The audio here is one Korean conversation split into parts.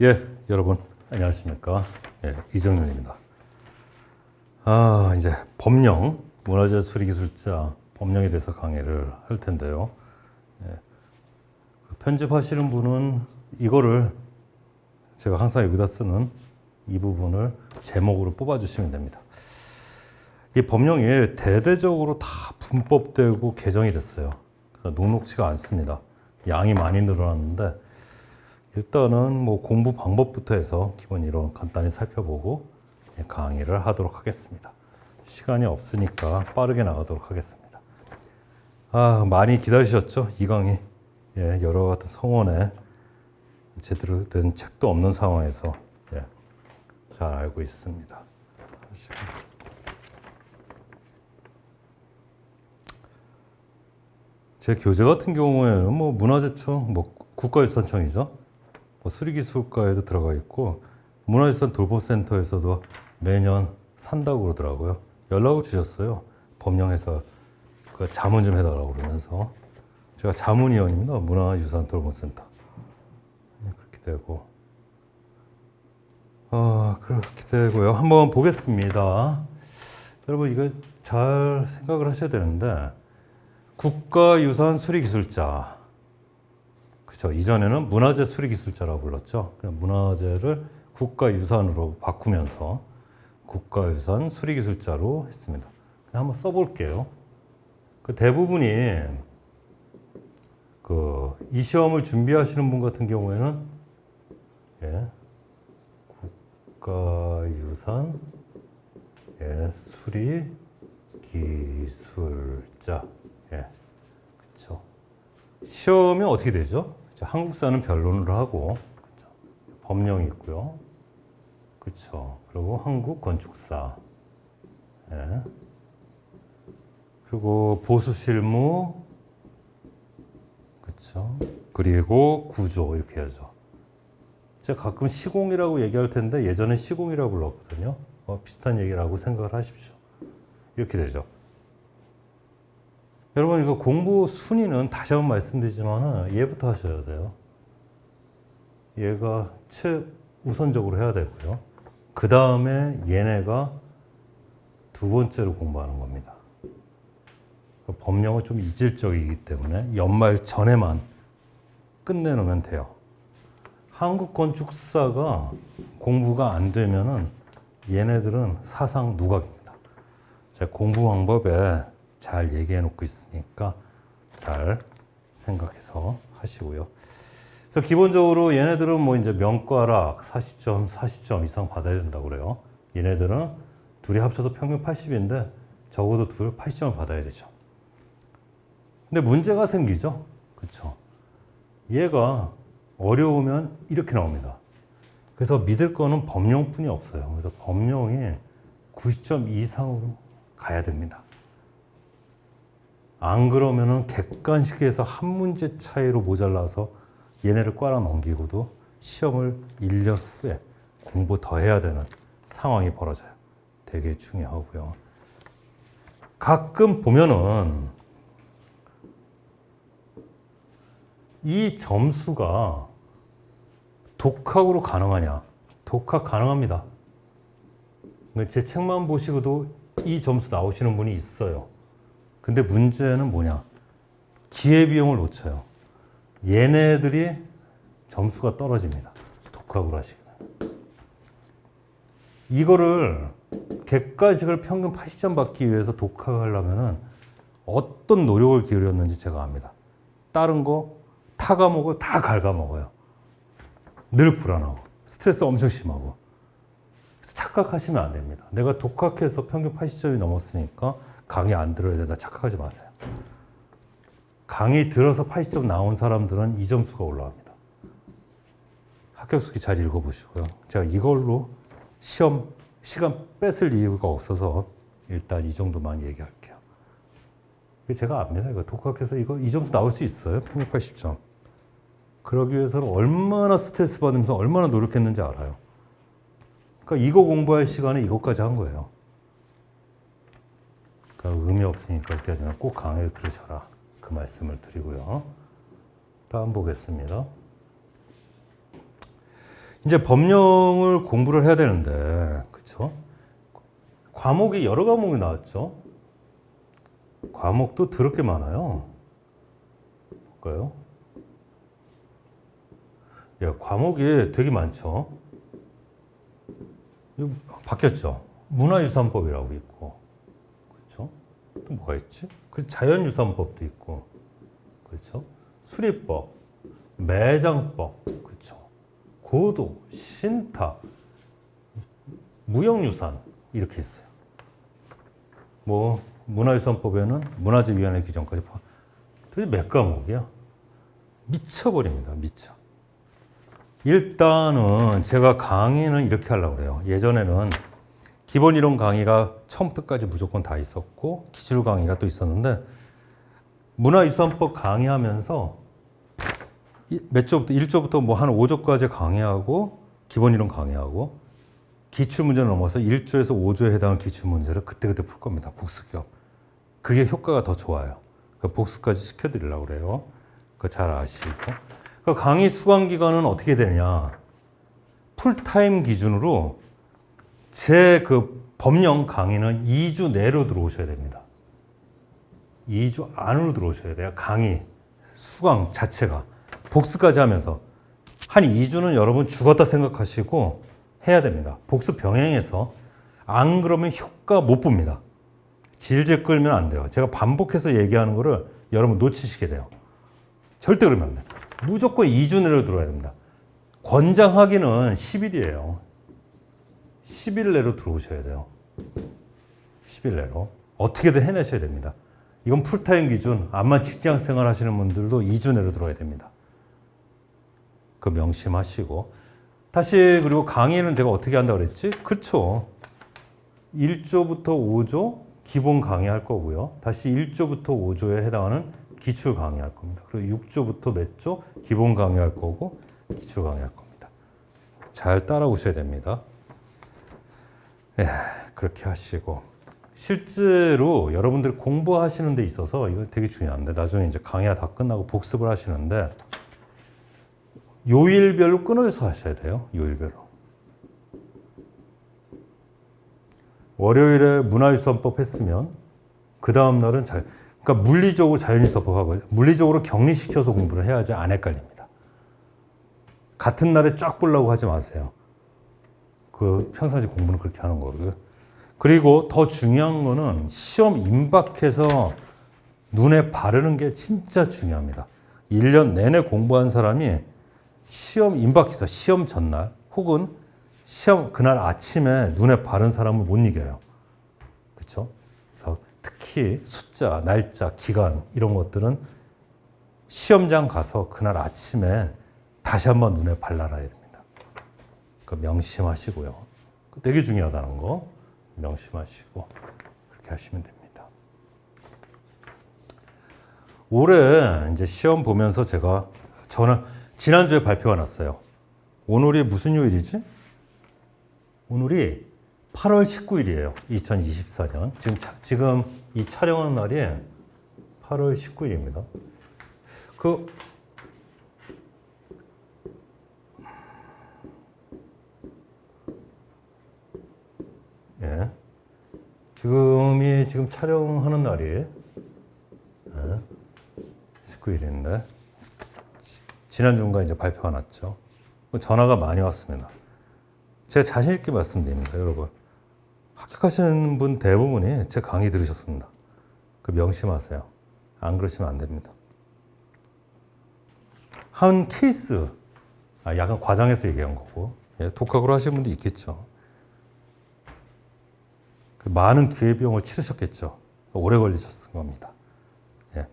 예, 여러분 안녕하십니까? 예, 이정윤입니다. 이제 법령, 문화재 수리기술자 법령에 대해서 강의를 할 텐데요. 예, 편집하시는 분은 이거를 제가 항상 여기다 쓰는 이 부분을 제목으로 뽑아주시면 됩니다. 이 법령이 대대적으로 다 분법되고 개정이 됐어요. 그래서 녹록지가 않습니다. 양이 많이 늘어났는데 일단은 뭐 공부 방법부터 해서 기본 이론 간단히 살펴보고 강의를 하도록 하겠습니다. 시간이 없으니까 빠르게 나가도록 하겠습니다. 많이 기다리셨죠? 이 강의. 예, 여러 같은 성원에 제대로 된 책도 없는 상황에서 잘 알고 있습니다. 제 교재 같은 경우에는 뭐 문화재청, 뭐 국가유산청이죠. 뭐 수리기술과에도 들어가 있고 문화유산 돌봄센터에서도 매년 산다고 그러더라고요. 연락을 주셨어요. 법령에서 그 자문 좀 해달라고 그러면서 제가 자문위원입니다. 문화유산 돌봄센터. 그렇게 되고 그렇게 되고요. 한번 보겠습니다. 여러분 이거 잘 생각을 하셔야 되는데 국가유산 수리기술자, 그렇죠. 이전에는 문화재 수리기술자라고 불렀죠. 문화재를 국가유산으로 바꾸면서 국가유산 수리기술자로 했습니다. 한번 써볼게요. 그 대부분이 이 시험을 준비하시는 분 같은 경우에는 국가유산 수리기술자. 그렇죠. 시험이 어떻게 되죠? 한국사는 변론을 하고, 그쵸? 법령이 있고요. 그렇죠. 그리고 한국건축사. 그리고 보수실무. 그렇죠. 그리고 구조 이렇게 하죠. 제가 가끔 시공이라고 얘기할 텐데 예전에 시공이라고 불렀거든요. 비슷한 얘기라고 생각을 하십시오. 이렇게 되죠. 여러분 이거 공부 순위는 다시 한번 말씀드리지만 얘부터 하셔야 돼요. 얘가 최우선적으로 해야 되고요. 그 다음에 얘네가 두 번째로 공부하는 겁니다. 법령은 좀 이질적이기 때문에 연말 전에만 끝내놓으면 돼요. 한국건축사가 공부가 안 되면은 얘네들은 사상 누각입니다. 제가 공부 방법에 잘 얘기해 놓고 있으니까 잘 생각해서 하시고요. 그래서 기본적으로 얘네들은 뭐 이제 명과락 40점 이상 받아야 된다고 그래요. 얘네들은 둘이 합쳐서 평균 80인데 적어도 둘 80점을 받아야 되죠. 근데 문제가 생기죠. 그렇죠. 얘가 어려우면 이렇게 나옵니다. 그래서 믿을 거는 법령뿐이 없어요. 그래서 법령이 90점 이상으로 가야 됩니다. 안 그러면은 객관식에서 한 문제 차이로 모자라서 얘네를 꽈라 넘기고도 시험을 1년 후에 공부 더 해야 되는 상황이 벌어져요. 되게 중요하고요. 가끔 보면은 이 점수가 독학으로 가능하냐? 독학 가능합니다. 제 책만 보시고도 이 점수 나오시는 분이 있어요. 근데 문제는 뭐냐? 기회비용을 놓쳐요. 얘네들이 점수가 떨어집니다. 독학으로 하시거든. 이거를 객관식을 평균 80점 받기 위해서 독학을 하려면은 어떤 노력을 기울였는지 제가 압니다. 다른 거 타 과목을 다 갉아먹어요. 늘 불안하고 스트레스 엄청 심하고. 그래서 착각하시면 안 됩니다. 내가 독학해서 평균 80점이 넘었으니까 강의 안 들어야 된다 착각하지 마세요. 강의 들어서 80점 나온 사람들은 이 점수가 올라갑니다. 합격수기 잘 읽어보시고요. 제가 이걸로 시험 시간 뺏을 이유가 없어서 일단 이 정도만 얘기할게요. 제가 압니다. 이거 독학해서 이 점수 나올 수 있어요. 평균 80점. 그러기 위해서는 얼마나 스트레스 받으면서 얼마나 노력했는지 알아요. 그러니까 이거 공부할 시간에 이것까지 한 거예요. 그러니까 의미 없으니까 이렇게 하지만 꼭 강의를 들으셔라. 그 말씀을 드리고요. 다음 보겠습니다. 이제 법령을 공부를 해야 되는데, 그쵸? 과목이 여러 과목이 나왔죠? 과목도 더럽게 많아요. 볼까요? 예, 과목이 되게 많죠? 이거 바뀌었죠? 문화유산법이라고 있고, 그렇죠? 또 뭐가 있지? 그 자연유산법도 있고, 그렇죠? 수리법, 매장법, 그렇죠? 고도, 신탁, 무형유산 이렇게 있어요. 뭐 문화유산법에는 문화재위원회 규정까지 포함. 도대체 몇 과목이야? 미쳐버립니다. 미쳐. 일단은 제가 강의는 이렇게 하려고 그래요. 예전에는 기본 이론 강의가 처음부터까지 무조건 다 있었고 기출 강의가 또 있었는데 문화유산법 강의하면서 몇 조부터 1조부터 뭐 한 5조까지 강의하고 기본 이론 강의하고 기출 문제 넘어서 1조에서 5조에 해당하는 기출 문제를 그때그때 풀 겁니다. 복습 겸. 그게 효과가 더 좋아요. 그 복습까지 시켜드리려고 그래요. 그거 잘 아시고. 그 강의 수강 기간은 어떻게 되느냐? 풀타임 기준으로 제 그 법령 강의는 2주 내로 들어오셔야 됩니다. 2주 안으로 들어오셔야 돼요. 강의 수강 자체가. 복습까지 하면서 한 2주는 여러분 죽었다 생각하시고 해야 됩니다. 복습 병행해서. 안 그러면 효과 못 봅니다. 질질 끌면 안 돼요. 제가 반복해서 얘기하는 거를 여러분 놓치시게 돼요. 절대 그러면 안 돼요. 무조건 2주 내로 들어야 됩니다. 권장하기는 10일이에요. 10일 내로 들어오셔야 돼요. 10일 내로. 어떻게든 해내셔야 됩니다. 이건 풀타임 기준. 암만 직장 생활 하시는 분들도 2주 내로 들어야 됩니다. 그 명심하시고. 다시 그리고 강의는 제가 어떻게 한다고 그랬지? 그렇죠. 1조부터 5조 기본 강의할 거고요. 다시 1조부터 5조에 해당하는 기출 강의할 겁니다. 그리고 6조부터 몇 조 기본 강의할 거고 기출 강의할 겁니다. 잘 따라오셔야 됩니다. 예, 그렇게 하시고 실제로 여러분들이 공부하시는 데 있어서 이거 되게 중요한데 나중에 이제 강의가 다 끝나고 복습을 하시는데 요일별로 끊어서 하셔야 돼요. 요일별로. 월요일에 문화유산법 했으면 그 다음 날은 그러니까 물리적으로 자연유산법 하고 물리적으로 격리시켜서 공부를 해야지 안 헷갈립니다. 같은 날에 쫙 보려고 하지 마세요. 그 평상시 공부는 그렇게 하는 거고요. 그리고 더 중요한 거는 시험 임박해서 눈에 바르는 게 진짜 중요합니다. 1년 내내 공부한 사람이 시험 임박해서 시험 전날 혹은 시험 그날 아침에 눈에 바른 사람을 못 이겨요. 그렇죠? 그래서 특히 숫자, 날짜, 기간 이런 것들은 시험장 가서 그날 아침에 다시 한번 눈에 발라놔야 됩니다. 그 명심하시고요. 되게 중요하다는 거 명심하시고 그렇게 하시면 됩니다. 올해 이제 시험 보면서 제가 저는 지난주에 발표가 났어요. 오늘이 무슨 요일이지? 오늘이 8월 19일이에요. 2024년. 지금 이 촬영하는 날이 8월 19일입니다. 예. 지금 촬영하는 날이 예. 19일인데 지난주인가 이제 발표가 났죠. 전화가 많이 왔습니다. 제가 자신 있게 말씀드립니다, 여러분. 합격하시는 분 대부분이 제 강의 들으셨습니다. 그 명심하세요. 안 그러시면 안 됩니다. 한 케이스, 약간 과장해서 얘기한 거고, 예, 독학으로 하시는 분도 있겠죠. 많은 기회비용을 치르셨겠죠. 오래 걸리셨을 겁니다. 예.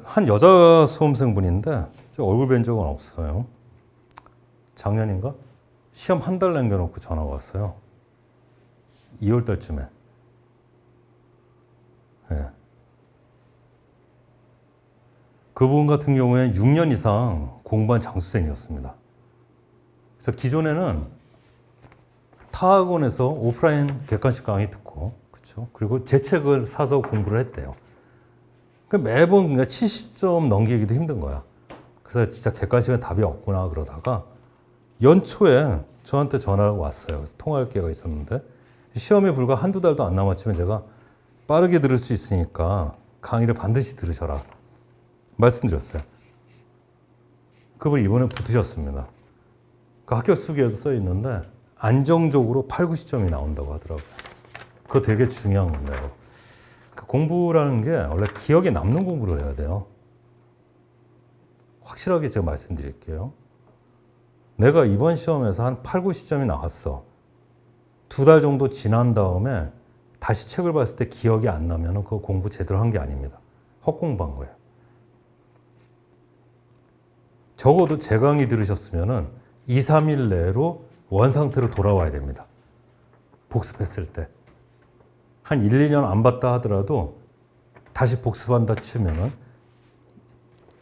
한 여자 수험생분인데 얼굴 뵌 적은 없어요. 작년인가? 시험 한 달 남겨놓고 전화가 왔어요. 2월 달쯤에. 예. 그분 같은 경우에 6년 이상 공부한 장수생이었습니다. 그래서 기존에는 타 학원에서 오프라인 객관식 강의 듣고, 그렇죠? 그리고 제 책을 사서 공부를 했대요. 매번 그러니까 70점 넘기기도 힘든 거야. 그래서 진짜 객관식은 답이 없구나 그러다가 연초에 저한테 전화가 왔어요. 그래서 통화할 기회가 있었는데 시험이 불과 한두 달도 안 남았지만 제가 빠르게 들을 수 있으니까 강의를 반드시 들으셔라 말씀드렸어요. 그분이 이번에 붙으셨습니다. 그 합격 수기에도 써 있는데 안정적으로 8, 90점이 나온다고 하더라고요. 그거 되게 중요한 건데요. 그 공부라는 게 원래 기억에 남는 공부를 해야 돼요. 확실하게 제가 말씀드릴게요. 내가 이번 시험에서 한 8, 90점이 나왔어. 2달 정도 지난 다음에 다시 책을 봤을 때 기억이 안 나면 그거 공부 제대로 한 게 아닙니다. 헛공부한 거예요. 적어도 제 강의 들으셨으면 2, 3일 내로 원상태로 돌아와야 됩니다. 복습했을 때. 한 1, 2년 안 봤다 하더라도 다시 복습한다 치면은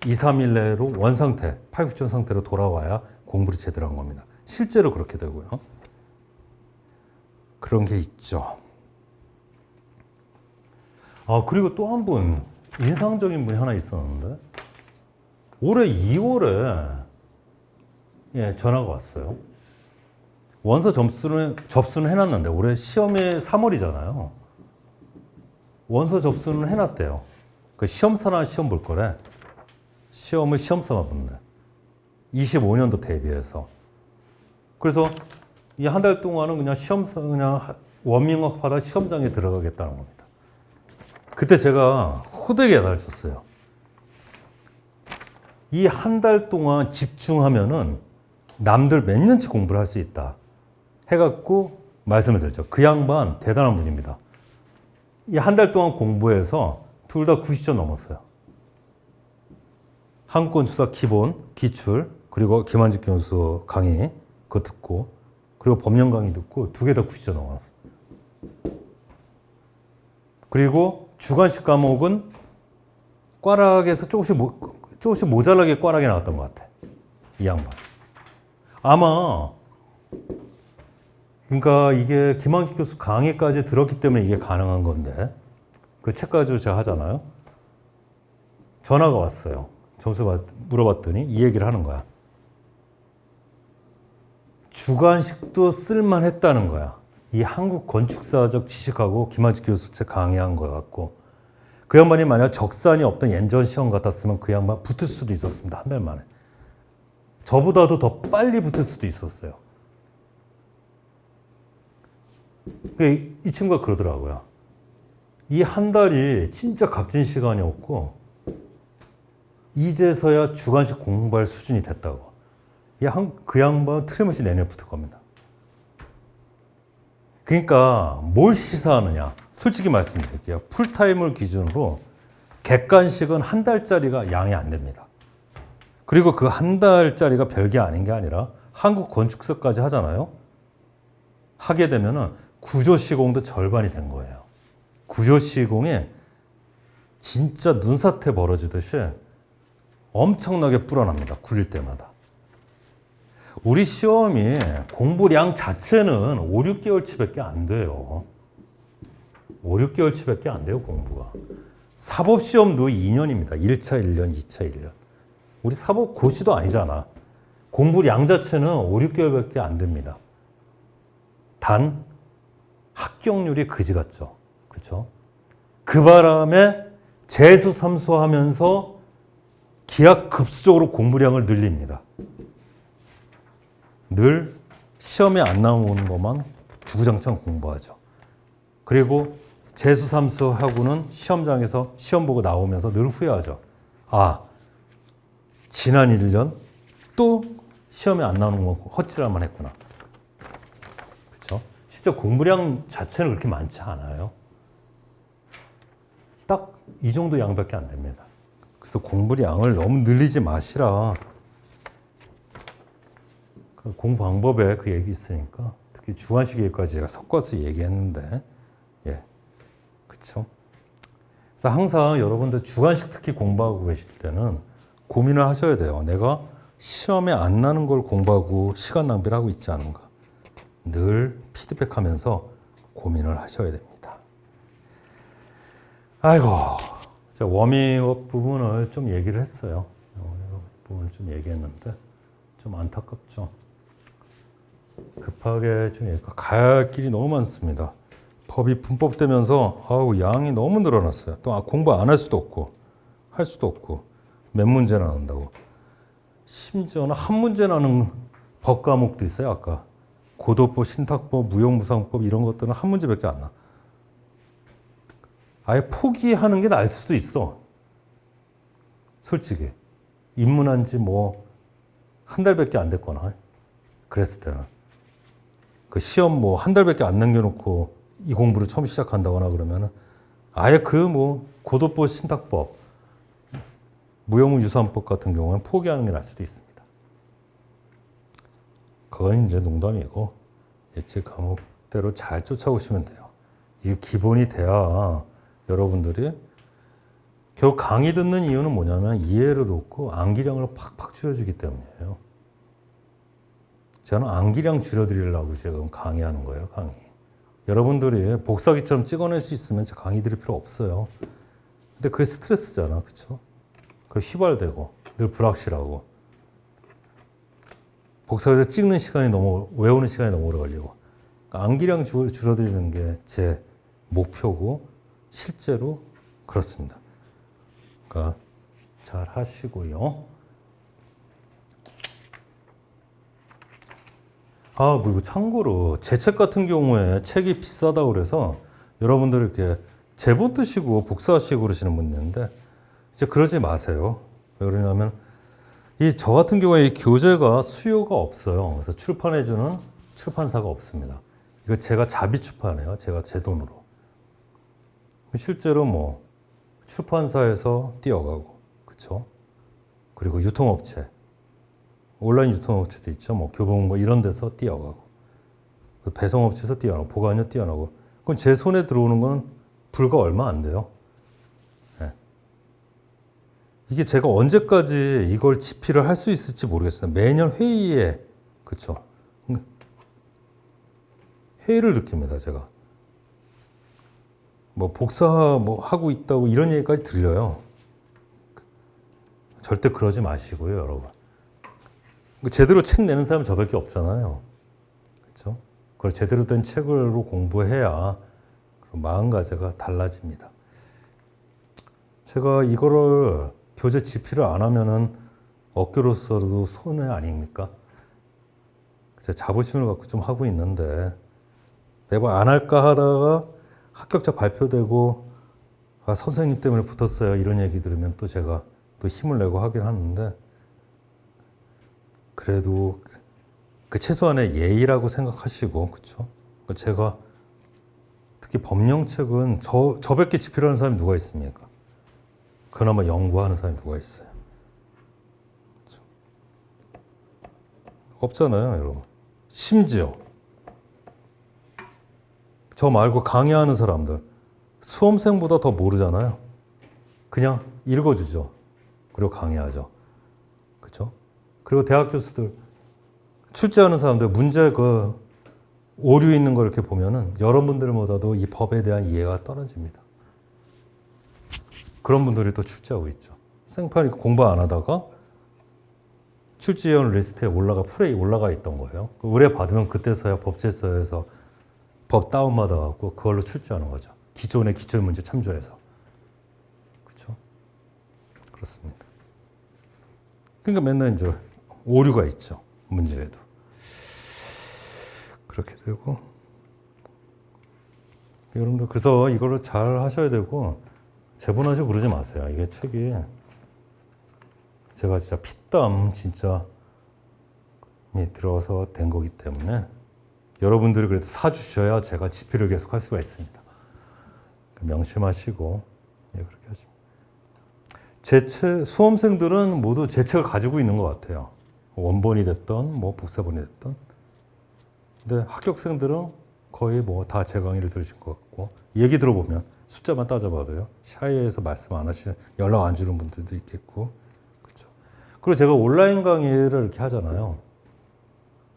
2, 3일 내로 원상태, 8, 9점 상태로 돌아와야 공부를 제대로 한 겁니다. 실제로 그렇게 되고요. 그런 게 있죠. 그리고 또 한 분, 인상적인 분이 하나 있었는데, 올해 2월에 전화가 왔어요. 원서 접수는 해놨는데, 올해 시험이 3월이잖아요. 원서 접수는 해놨대요. 그 시험사나 시험 볼 거래. 시험을 시험사만 본대. 25년도 대비해서. 그래서 이 한 달 동안은 그냥 시험사, 그냥 워밍업 하다 시험장에 들어가겠다는 겁니다. 그때 제가 호되게 야단을 쳤어요. 이 한 달 동안 집중하면은 남들 몇 년치 공부를 할 수 있다. 해갖고 말씀을 드렸죠. 그 양반 대단한 분입니다. 이 한 달 동안 공부해서 둘 다 90점 넘었어요. 한국권 주사 기본, 기출, 그리고 김한직 교수 강의 그거 듣고, 그리고 법령 강의 듣고 2개 다 90점 넘었어요. 그리고 주관식 과목은 꽈락에서 조금씩 모자라게 꽈락이 나왔던 것 같아. 이 양반. 아마 그러니까 이게 김한식 교수 강의까지 들었기 때문에 이게 가능한 건데, 그 책 가지고 제가 하잖아요. 전화가 왔어요. 점수 물어봤더니 이 얘기를 하는 거야. 주관식도 쓸만했다는 거야. 이 한국 건축사적 지식하고 김한식 교수 책 강의한 거 같고, 그 양반이 만약 적산이 없던 연전 시험 같았으면 그 양반 붙을 수도 있었습니다. 한 달 만에. 저보다도 더 빨리 붙을 수도 있었어요. 이 친구가 그러더라고요. 이 한 달이 진짜 값진 시간이었고, 이제서야 주관식 공부할 수준이 됐다고. 그 양반 틀림없이 내년에 붙을 겁니다. 그러니까 뭘 시사하느냐. 솔직히 말씀드릴게요. 풀타임을 기준으로 객관식은 한 달짜리가 양이 안 됩니다. 그리고 그 한 달짜리가 별게 아닌 게 아니라 한국 건축사까지 하잖아요. 하게 되면은 구조시공도 절반이 된 거예요. 구조시공에 진짜 눈사태 벌어지듯이 엄청나게 불어납니다. 굴릴 때마다. 우리 시험이 공부량 자체는 5, 6개월치밖에 안 돼요. 5, 6개월치밖에 안 돼요, 공부가. 사법시험도 2년입니다. 1차 1년, 2차 1년. 우리 사법 고시도 아니잖아. 공부량 자체는 5, 6개월밖에 안 됩니다. 단 합격률이 그지 같죠. 그렇죠? 그 바람에 재수 삼수하면서 기하급수적으로 공부량을 늘립니다. 늘 시험에 안 나오는 것만 주구장창 공부하죠. 그리고 재수 삼수하고는 시험장에서 시험 보고 나오면서 늘 후회하죠. 지난 1년 또 시험에 안 나오는 건 헛질할만 했구나. 그렇죠? 실제 공부량 자체는 그렇게 많지 않아요. 딱 이 정도 양밖에 안 됩니다. 그래서 공부량을 너무 늘리지 마시라. 공부 방법에 그 얘기 있으니까, 특히 주관식 얘기까지 제가 섞어서 얘기했는데, 그렇죠? 그래서 항상 여러분들 주관식 특히 공부하고 계실 때는 고민을 하셔야 돼요. 내가 시험에 안 나는 걸 공부하고 시간 낭비를 하고 있지 않은가. 늘 피드백하면서 고민을 하셔야 됩니다. 아이고, 제가 워밍업 부분을 좀 얘기를 했어요. 워밍업 부분을 좀 얘기했는데 좀 안타깝죠. 급하게 좀 가야 할 길이 너무 많습니다. 법이 분법되면서 아우 양이 너무 늘어났어요. 또 공부 안 할 수도 없고 할 수도 없고 몇 문제나 나온다고. 심지어는 한 문제 나는 법 과목도 있어요. 아까 고도법, 신탁법, 무용무상법 이런 것들은 한 문제밖에 안 나. 아예 포기하는 게 나을 수도 있어. 솔직히 입문한 지 뭐 한 달밖에 안 됐거나 그랬을 때는 그 시험 뭐 한 달밖에 안 남겨놓고 이 공부를 처음 시작한다거나 그러면은 아예 그 뭐 고도법, 신탁법, 무형유산법 같은 경우는 포기하는 게 나을 수도 있습니다. 그건 이제 농담이고 제 과목대로 잘 쫓아오시면 돼요. 이게 기본이 돼야 여러분들이 결국 강의 듣는 이유는 뭐냐면 이해를 돕고 암기량을 팍팍 줄여주기 때문이에요. 저는 암기량 줄여드리려고 지금 강의하는 거예요. 강의. 여러분들이 복사기처럼 찍어낼 수 있으면 저 강의 드릴 필요 없어요. 근데 그게 스트레스잖아. 그렇죠? 그 휘발되고 늘 불확실하고 복사기에서 찍는 시간이 너무 외우는 시간이 너무 오래 걸리고 그러니까 암기량 줄여드리는 게 제 목표고 실제로 그렇습니다. 그러니까 잘 하시고요. 그리고 참고로 제 책 같은 경우에 책이 비싸다고 그래서 여러분들 이렇게 제본 뜨시고 복사하시고 그러시는 분이 있는데 이제 그러지 마세요. 왜 그러냐면 저 같은 경우에 이 교재가 수요가 없어요. 그래서 출판해주는 출판사가 없습니다. 이거 제가 자비 출판해요. 제가 제 돈으로. 실제로 뭐 출판사에서 띄어가고, 그렇죠? 그리고 유통업체, 온라인 유통업체도 있죠. 뭐 교보문 뭐 이런 데서 띄어가고, 배송업체에서 띄어나고, 보관료 띄어나고. 그럼 제 손에 들어오는 건 불과 얼마 안 돼요. 네. 이게 제가 언제까지 이걸 집필을 할 수 있을지 모르겠어요. 매년 회의에, 그렇죠? 회의를 느낍니다. 제가. 뭐 복사 뭐 하고 있다고 이런 얘기까지 들려요. 절대 그러지 마시고요, 여러분. 제대로 책 내는 사람 저밖에 없잖아요. 그렇죠? 그걸 제대로 된 책으로 공부해야 마음가짐가 달라집니다. 제가 이거를 교재 집필을 안 하면은 업계로서도 손해 아닙니까? 제가 자부심을 갖고 좀 하고 있는데 매번 안 할까 하다가 합격자 발표되고 선생님 때문에 붙었어요. 이런 얘기 들으면 또 제가 또 힘을 내고 하긴 하는데 그래도 그 최소한의 예의라고 생각하시고 그렇죠? 제가 특히 법령책은 저밖에 집필하는 사람이 누가 있습니까? 그나마 연구하는 사람이 누가 있어요? 그렇죠? 없잖아요, 여러분. 심지어 저 말고 강의하는 사람들 수험생보다 더 모르잖아요. 그냥 읽어주죠. 그리고 강의하죠. 그렇죠? 그리고 대학 교수들 출제하는 사람들 문제 오류 있는 걸 이렇게 보면은 여러분들보다도 이 법에 대한 이해가 떨어집니다. 그런 분들이 또 출제하고 있죠. 생판 공부 안 하다가 출제위원 리스트에 풀에 올라가 있던 거예요. 의뢰 받으면 그때서야 법제서에서 법 다운받아갖고 그걸로 출제하는 거죠. 기존의 기출문제 참조해서. 그렇죠? 그렇습니다. 그러니까 맨날 이제 오류가 있죠. 문제에도. 그렇게 되고. 여러분들, 그래서 이거를 잘 하셔야 되고, 제본하시고 그러지 마세요. 이게 책이 제가 진짜 피땀 진짜 들어서 된 거기 때문에 여러분들이 그래도 사주셔야 제가 집필을 계속 할 수가 있습니다. 명심하시고, 그렇게 하십니다. 제 책, 수험생들은 모두 제 책을 가지고 있는 것 같아요. 원본이 됐던, 뭐 복사본이 됐던. 근데 합격생들은 거의 뭐 다 제 강의를 들으신 것 같고, 얘기 들어보면 숫자만 따져봐도요. 샤이에서 말씀 안 하시는, 연락 안 주는 분들도 있겠고, 그렇죠. 그리고 제가 온라인 강의를 이렇게 하잖아요.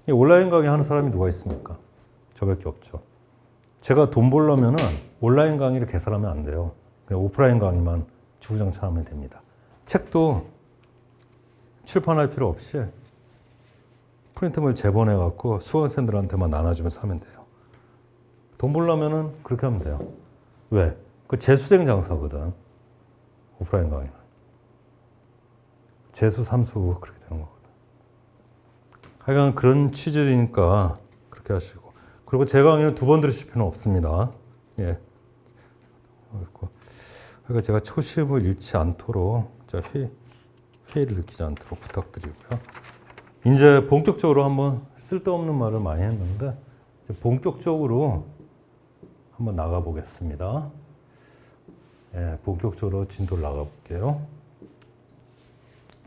이 온라인 강의 하는 사람이 누가 있습니까? 저밖에 없죠. 제가 돈 벌려면은 온라인 강의를 개설하면 안 돼요. 그냥 오프라인 강의만 주구장창 하면 됩니다. 책도 출판할 필요 없이 프린트물 재본해갖고 수강생들한테만 나눠주면서 하면 돼요. 돈 벌려면은 그렇게 하면 돼요. 왜? 그 재수생 장사거든. 오프라인 강의는. 재수, 삼수 그렇게 되는 거거든. 하여간 그런 취지니까 그렇게 하시고. 그리고 제 강의는 2번 들으실 필요는 없습니다. 예. 그러니까 제가 초심을 잃지 않도록 회의를 느끼지 않도록 부탁드리고요. 이제 본격적으로 한번 쓸데없는 말을 많이 했는데 이제 본격적으로 한번 나가보겠습니다. 예, 본격적으로 진도를 나가볼게요.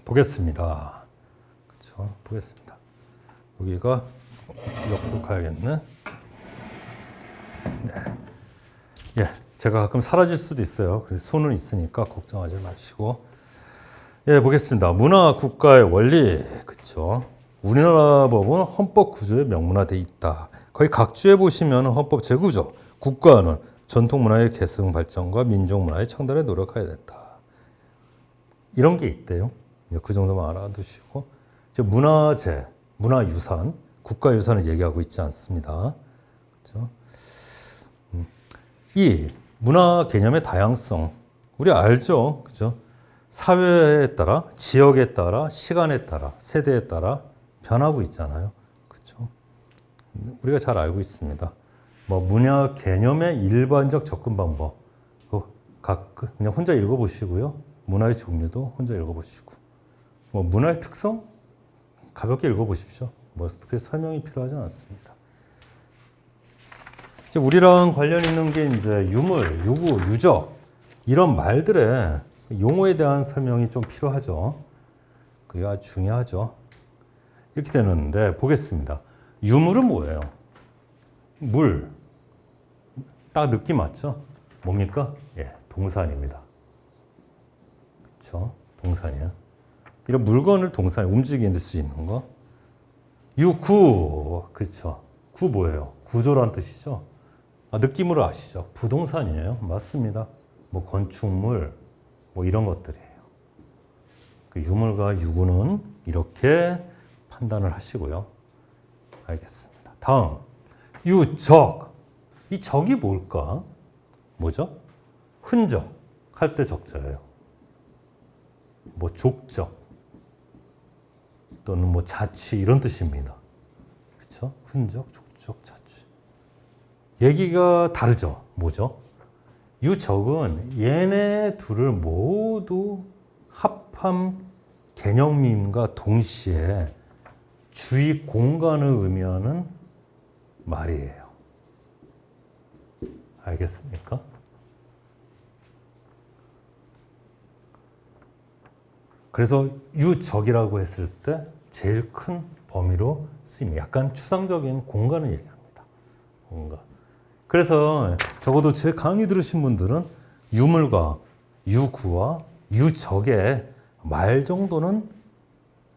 보겠습니다. 그렇죠? 보겠습니다. 여기가 옆으로 가야겠네. 네. 예, 제가 가끔 사라질 수도 있어요. 그래서 손은 있으니까 걱정하지 마시고. 예, 보겠습니다. 문화 국가의 원리, 그렇죠? 우리나라 법은 헌법 구조에 명문화돼 있다. 거의 각 주에 보시면 헌법 제9조, 국가는 전통 문화의 계승 발전과 민족 문화의 창달에 노력해야 된다. 이런 게 있대요. 그 정도만 알아두시고, 이제 문화재, 문화유산, 국가유산을 얘기하고 있지 않습니다. 그렇죠? 이 문화 개념의 다양성, 우리 알죠, 그렇죠? 사회에 따라, 지역에 따라, 시간에 따라, 세대에 따라 변하고 있잖아요. 그렇죠? 우리가 잘 알고 있습니다. 뭐 문화 개념의 일반적 접근 방법, 그냥 혼자 읽어보시고요. 문화의 종류도 혼자 읽어보시고, 뭐 문화의 특성 가볍게 읽어보십시오. 뭐 그렇게 설명이 필요하지 않습니다. 이제 우리랑 관련 있는 게 이제 유물, 유구, 유적 이런 말들의 용어에 대한 설명이 좀 필요하죠. 그게 아주 중요하죠. 이렇게 되는데 보겠습니다. 유물은 뭐예요? 물. 딱 느낌 맞죠? 뭡니까? 예, 동산입니다. 그렇죠? 동산이야. 이런 물건을 동산에 움직일 수 있는 거. 유구. 그렇죠. 구 뭐예요? 구조란 뜻이죠. 느낌으로 아시죠? 부동산이에요. 맞습니다. 뭐 건축물 뭐 이런 것들이에요. 그 유물과 유구는 이렇게 판단을 하시고요. 알겠습니다. 다음 유적. 이 적이 뭘까? 뭐죠? 흔적 할 때 적자예요. 뭐 족적 또는 뭐 자취 이런 뜻입니다. 그렇죠? 흔적, 족적, 자취. 얘기가 다르죠. 뭐죠? 유적은 얘네 둘을 모두 합한 개념임과 동시에 주위 공간을 의미하는 말이에요. 알겠습니까? 그래서 유적이라고 했을 때 제일 큰 범위로 쓰입니다. 약간 추상적인 공간을 얘기합니다. 공간. 그래서 적어도 제 강의 들으신 분들은 유물과 유구와 유적의 말 정도는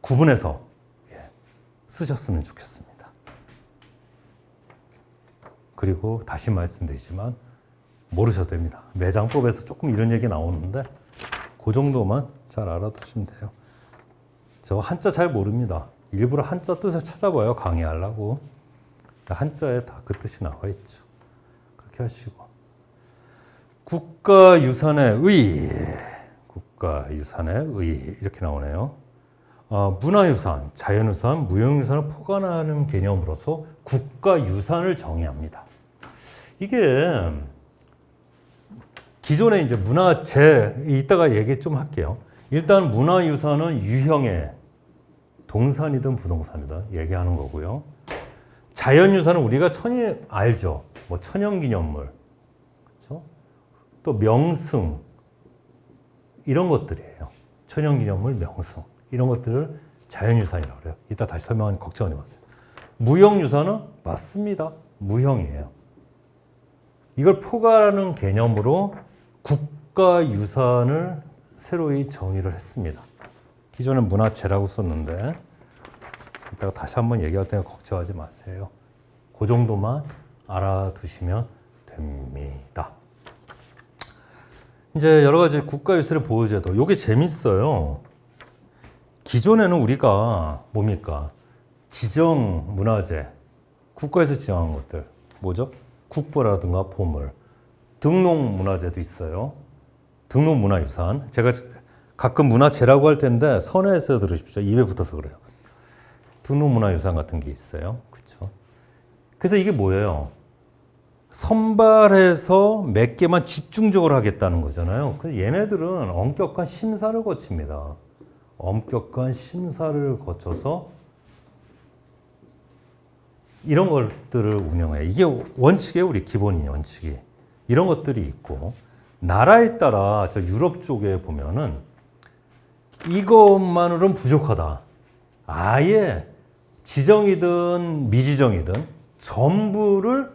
구분해서 쓰셨으면 좋겠습니다. 그리고 다시 말씀드리지만 모르셔도 됩니다. 매장법에서 조금 이런 얘기 나오는데 그 정도만 잘 알아두시면 돼요. 저 한자 잘 모릅니다. 일부러 한자 뜻을 찾아봐요. 강의하려고. 한자에 다 그 뜻이 나와 있죠. 그렇게 하시고. 국가유산의 의. 국가유산의 의. 이렇게 나오네요. 문화유산, 자연유산, 무형유산을 포괄하는 개념으로서 국가유산을 정의합니다. 이게 기존에 이제 문화재, 이따가 얘기 좀 할게요. 일단 문화유산은 유형의 동산이든 부동산이든 얘기하는 거고요. 자연유산은 우리가 알죠. 뭐 천연기념물, 그렇죠? 또 명승 이런 것들이에요. 천연기념물, 명승 이런 것들을 자연유산이라고 그래요. 이따 다시 설명하니 걱정하지 마세요. 무형유산은 맞습니다. 무형이에요. 이걸 포괄하는 개념으로 국가유산을 새로이 정의를 했습니다. 기존엔 문화재라고 썼는데 이따가 다시 한번 얘기할 때는 걱정하지 마세요. 그 정도만 알아두시면 됩니다. 이제 여러 가지 국가유산의 보호제도. 이게 재밌어요. 기존에는 우리가 뭡니까? 지정 문화재, 국가에서 지정한 것들 뭐죠? 국보라든가 보물, 등록 문화재도 있어요. 등록 문화유산. 제가 가끔 문화재라고 할 텐데 선회에서 들으십시오. 입에 붙어서 그래요. 등록 문화유산 같은 게 있어요. 그렇죠? 그래서 이게 뭐예요? 선발해서 몇 개만 집중적으로 하겠다는 거잖아요. 그래서 얘네들은 엄격한 심사를 거칩니다. 엄격한 심사를 거쳐서 이런 것들을 운영해. 이게 원칙이에요. 우리 기본인 원칙이. 이런 것들이 있고 나라에 따라 저 유럽 쪽에 보면은 이것만으로는 부족하다. 아예 지정이든 미지정이든 전부를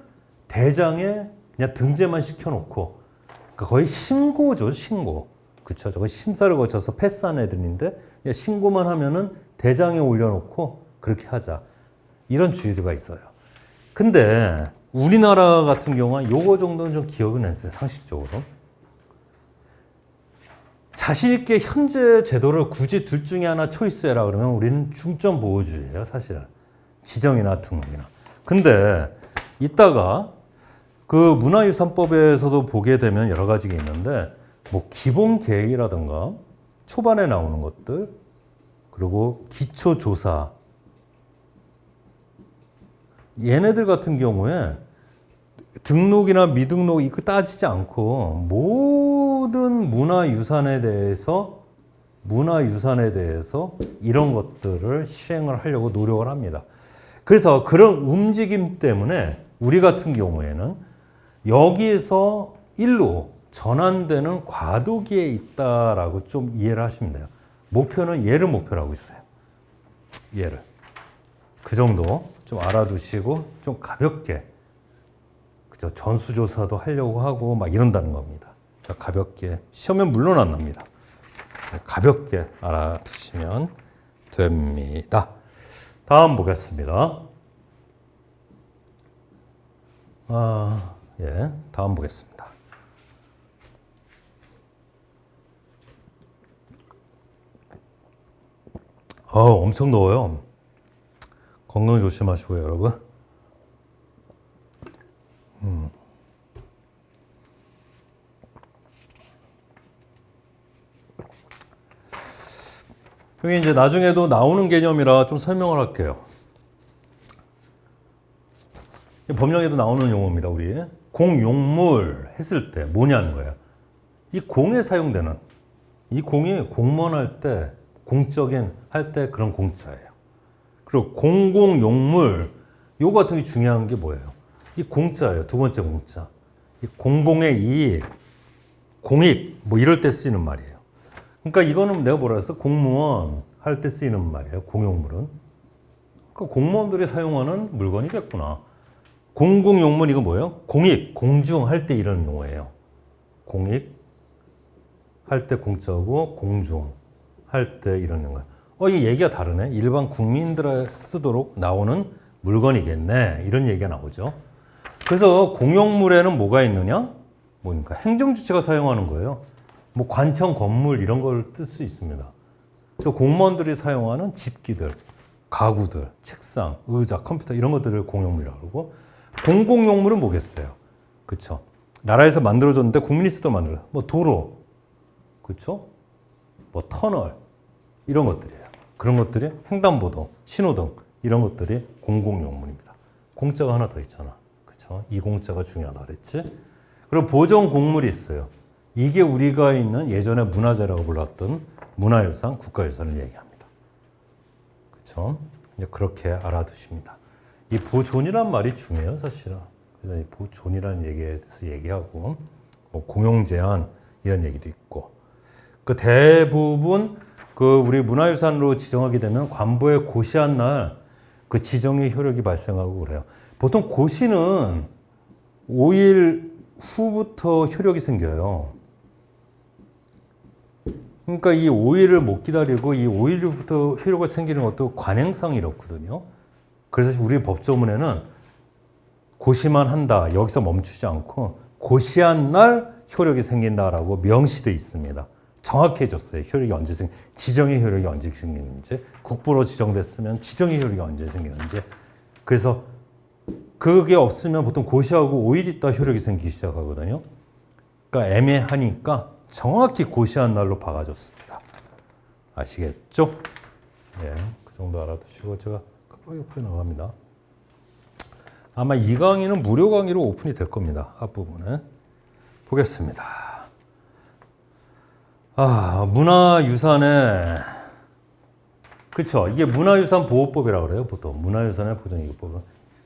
대장에 그냥 등재만 시켜놓고 그러니까 거의 신고죠. 신고. 그렇죠. 저거 심사를 거쳐서 패스한 애들인데 그냥 신고만 하면은 대장에 올려놓고 그렇게 하자. 이런 주의가 있어요. 근데 우리나라 같은 경우는 요거 정도는 좀 기억은 했어요. 상식적으로. 자신 있게 현재 제도를 굳이 둘 중에 하나 초이스해라 그러면 우리는 중점 보호주의예요. 사실은. 지정이나 등록이나. 근데 이따가 그 문화유산법에서도 보게 되면 여러 가지가 있는데 뭐 기본 계획이라든가 초반에 나오는 것들 그리고 기초조사 얘네들 같은 경우에 등록이나 미등록 이거 따지지 않고 모든 문화유산에 대해서 이런 것들을 시행을 하려고 노력을 합니다. 그래서 그런 움직임 때문에 우리 같은 경우에는 여기에서 일로 전환되는 과도기에 있다라고 좀 이해를 하시면 돼요. 목표는 얘를 목표로 하고 있어요. 얘를. 그 정도 좀 알아두시고 좀 가볍게 그죠? 전수조사도 하려고 하고 막 이런다는 겁니다. 자, 가볍게 시험엔 물론 안 납니다. 가볍게 알아두시면 됩니다. 다음 보겠습니다. 다음 보겠습니다. 엄청 더워요. 건강 조심하시고요, 여러분. 여기 이제 나중에도 나오는 개념이라 좀 설명을 할게요. 법령에도 나오는 용어입니다, 우리. 공용물 했을 때 뭐냐는 거예요. 이 공에 사용되는, 이 공이 공무원 할 때, 공적인 할 때 그런 공자예요. 그리고 공공용물, 요거 같은 게 중요한 게 뭐예요? 이 공자예요. 두 번째 공자. 이 공공의 이익, 공익, 뭐 이럴 때 쓰이는 말이에요. 그러니까 이거는 내가 뭐라 했어? 공무원 할 때 쓰이는 말이에요. 공용물은. 그러니까 공무원들이 사용하는 물건이겠구나. 공공용물 이거 뭐예요? 공익, 공중 할 때 이런 용어예요. 공익 할 때 공자고 공중 할 때 이런 용어. 이 얘기가 다르네. 일반 국민들이 쓰도록 나오는 물건이겠네. 이런 얘기가 나오죠. 그래서 공용물에는 뭐가 있느냐? 뭐니까 행정주체가 사용하는 거예요. 뭐 관청, 건물 이런 걸 뜰 수 있습니다. 그래서 공무원들이 사용하는 집기들, 가구들, 책상, 의자, 컴퓨터 이런 것들을 공용물이라고 그러고 공공용물은 뭐겠어요? 그렇죠? 나라에서 만들어졌는데 국민이 쓰도 만들어. 뭐 도로, 그렇죠? 뭐 터널 이런 것들이에요. 그런 것들이 횡단보도, 신호등 이런 것들이 공공용물입니다. 공짜가 하나 더 있잖아. 그렇죠? 이 공짜가 중요하다 그랬지? 그리고 보존 공물이 있어요. 이게 우리가 있는 예전에 문화재라고 불렀던 문화유산, 국가유산을 얘기합니다. 그렇죠? 이제 그렇게 알아두십니다. 이 보존이란 말이 중요해요, 사실은. 그래서 이 보존이라는 얘기에 대해서 얘기하고, 뭐 공용 제한 이런 얘기도 있고, 그 대부분 그 우리 문화유산으로 지정하게 되면 관보에 고시한 날 그 지정의 효력이 발생하고 그래요. 보통 고시는 5일 후부터 효력이 생겨요. 그러니까 이 5일을 못 기다리고 이 5일 후부터 효력이 생기는 것도 관행성이 이렇거든요. 그래서 우리 법조문에는 고시만 한다. 여기서 멈추지 않고 고시한 날 효력이 생긴다라고 명시되어 있습니다. 정확해졌어요. 효력이 언제 지정의 효력이 언제 생기는지, 국보로 지정됐으면 지정의 효력이 언제 생기는지. 그래서 그게 없으면 보통 고시하고 5일 있다 효력이 생기기 시작하거든요. 그러니까 애매하니까 정확히 고시한 날로 박아줬습니다. 아시겠죠? 예, 그 정도 알아두시고 제가 급하게 나갑니다. 아마 이 강의는 무료 강의로 오픈이 될 겁니다. 앞부분에 보겠습니다. 문화유산에 그쵸? 이게 문화유산 보호법이라고 그래요. 보통 문화유산의 보존이기법은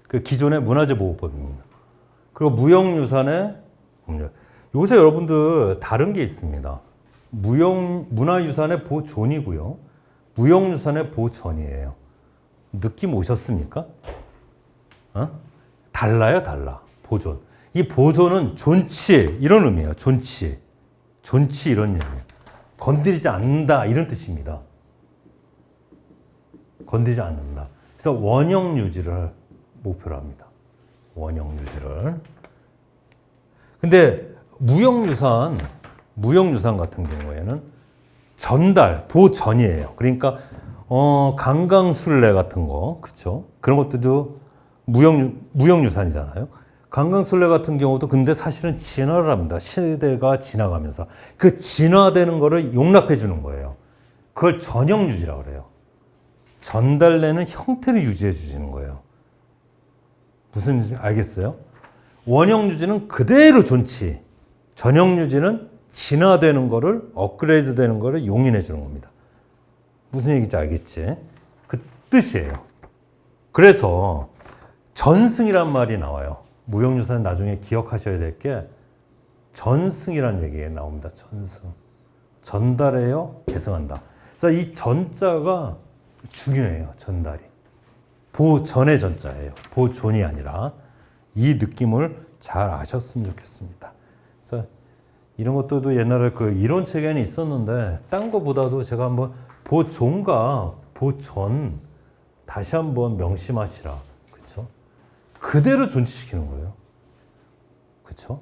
그 기존의 문화재 보호법입니다. 그리고 무형유산의 법률. 요새 여러분들 다른 게 있습니다. 문화유산의 보존이고요. 무형유산의 보전이에요. 느낌 오셨습니까? 달라요, 달라. 보존. 이 보존은 존치 이런 의미예요. 존치 이런 의미예요. 건드리지 않는다 이런 뜻입니다. 건드리지 않는다. 그래서 원형 유지를 목표로 합니다. 원형 유지를. 근데 무형유산 같은 경우에는 전달, 보전이에요. 그러니까 강강술래 같은 거, 그렇죠? 그런 것들도 무형유산이잖아요. 강강술래 같은 경우도 근데 사실은 진화를 합니다. 시대가 지나가면서 그 진화되는 거를 용납해 주는 거예요. 그걸 전형 유지라고 그래요. 전달되는 형태를 유지해 주시는 거예요. 무슨 알겠어요? 원형 유지는 그대로 존치, 전형 유지는 진화되는 거를 업그레이드 되는 거를 용인해 주는 겁니다. 무슨 얘기인지 알겠지? 그 뜻이에요. 그래서 전승이란 말이 나와요. 무형유산 나중에 기억하셔야 될 게 전승이라는 얘기가 나옵니다. 전승. 전달해요, 계승한다. 그래서 이 전자가 중요해요. 전달이. 보전의 전자예요. 보존이 아니라. 이 느낌을 잘 아셨으면 좋겠습니다. 그래서 이런 것들도 옛날에 그 이론책에는 있었는데 딴 거보다도 제가 한번 보존과 보전 다시 한번 명심하시라. 그렇죠? 그대로 존치시키는 거예요. 그렇죠?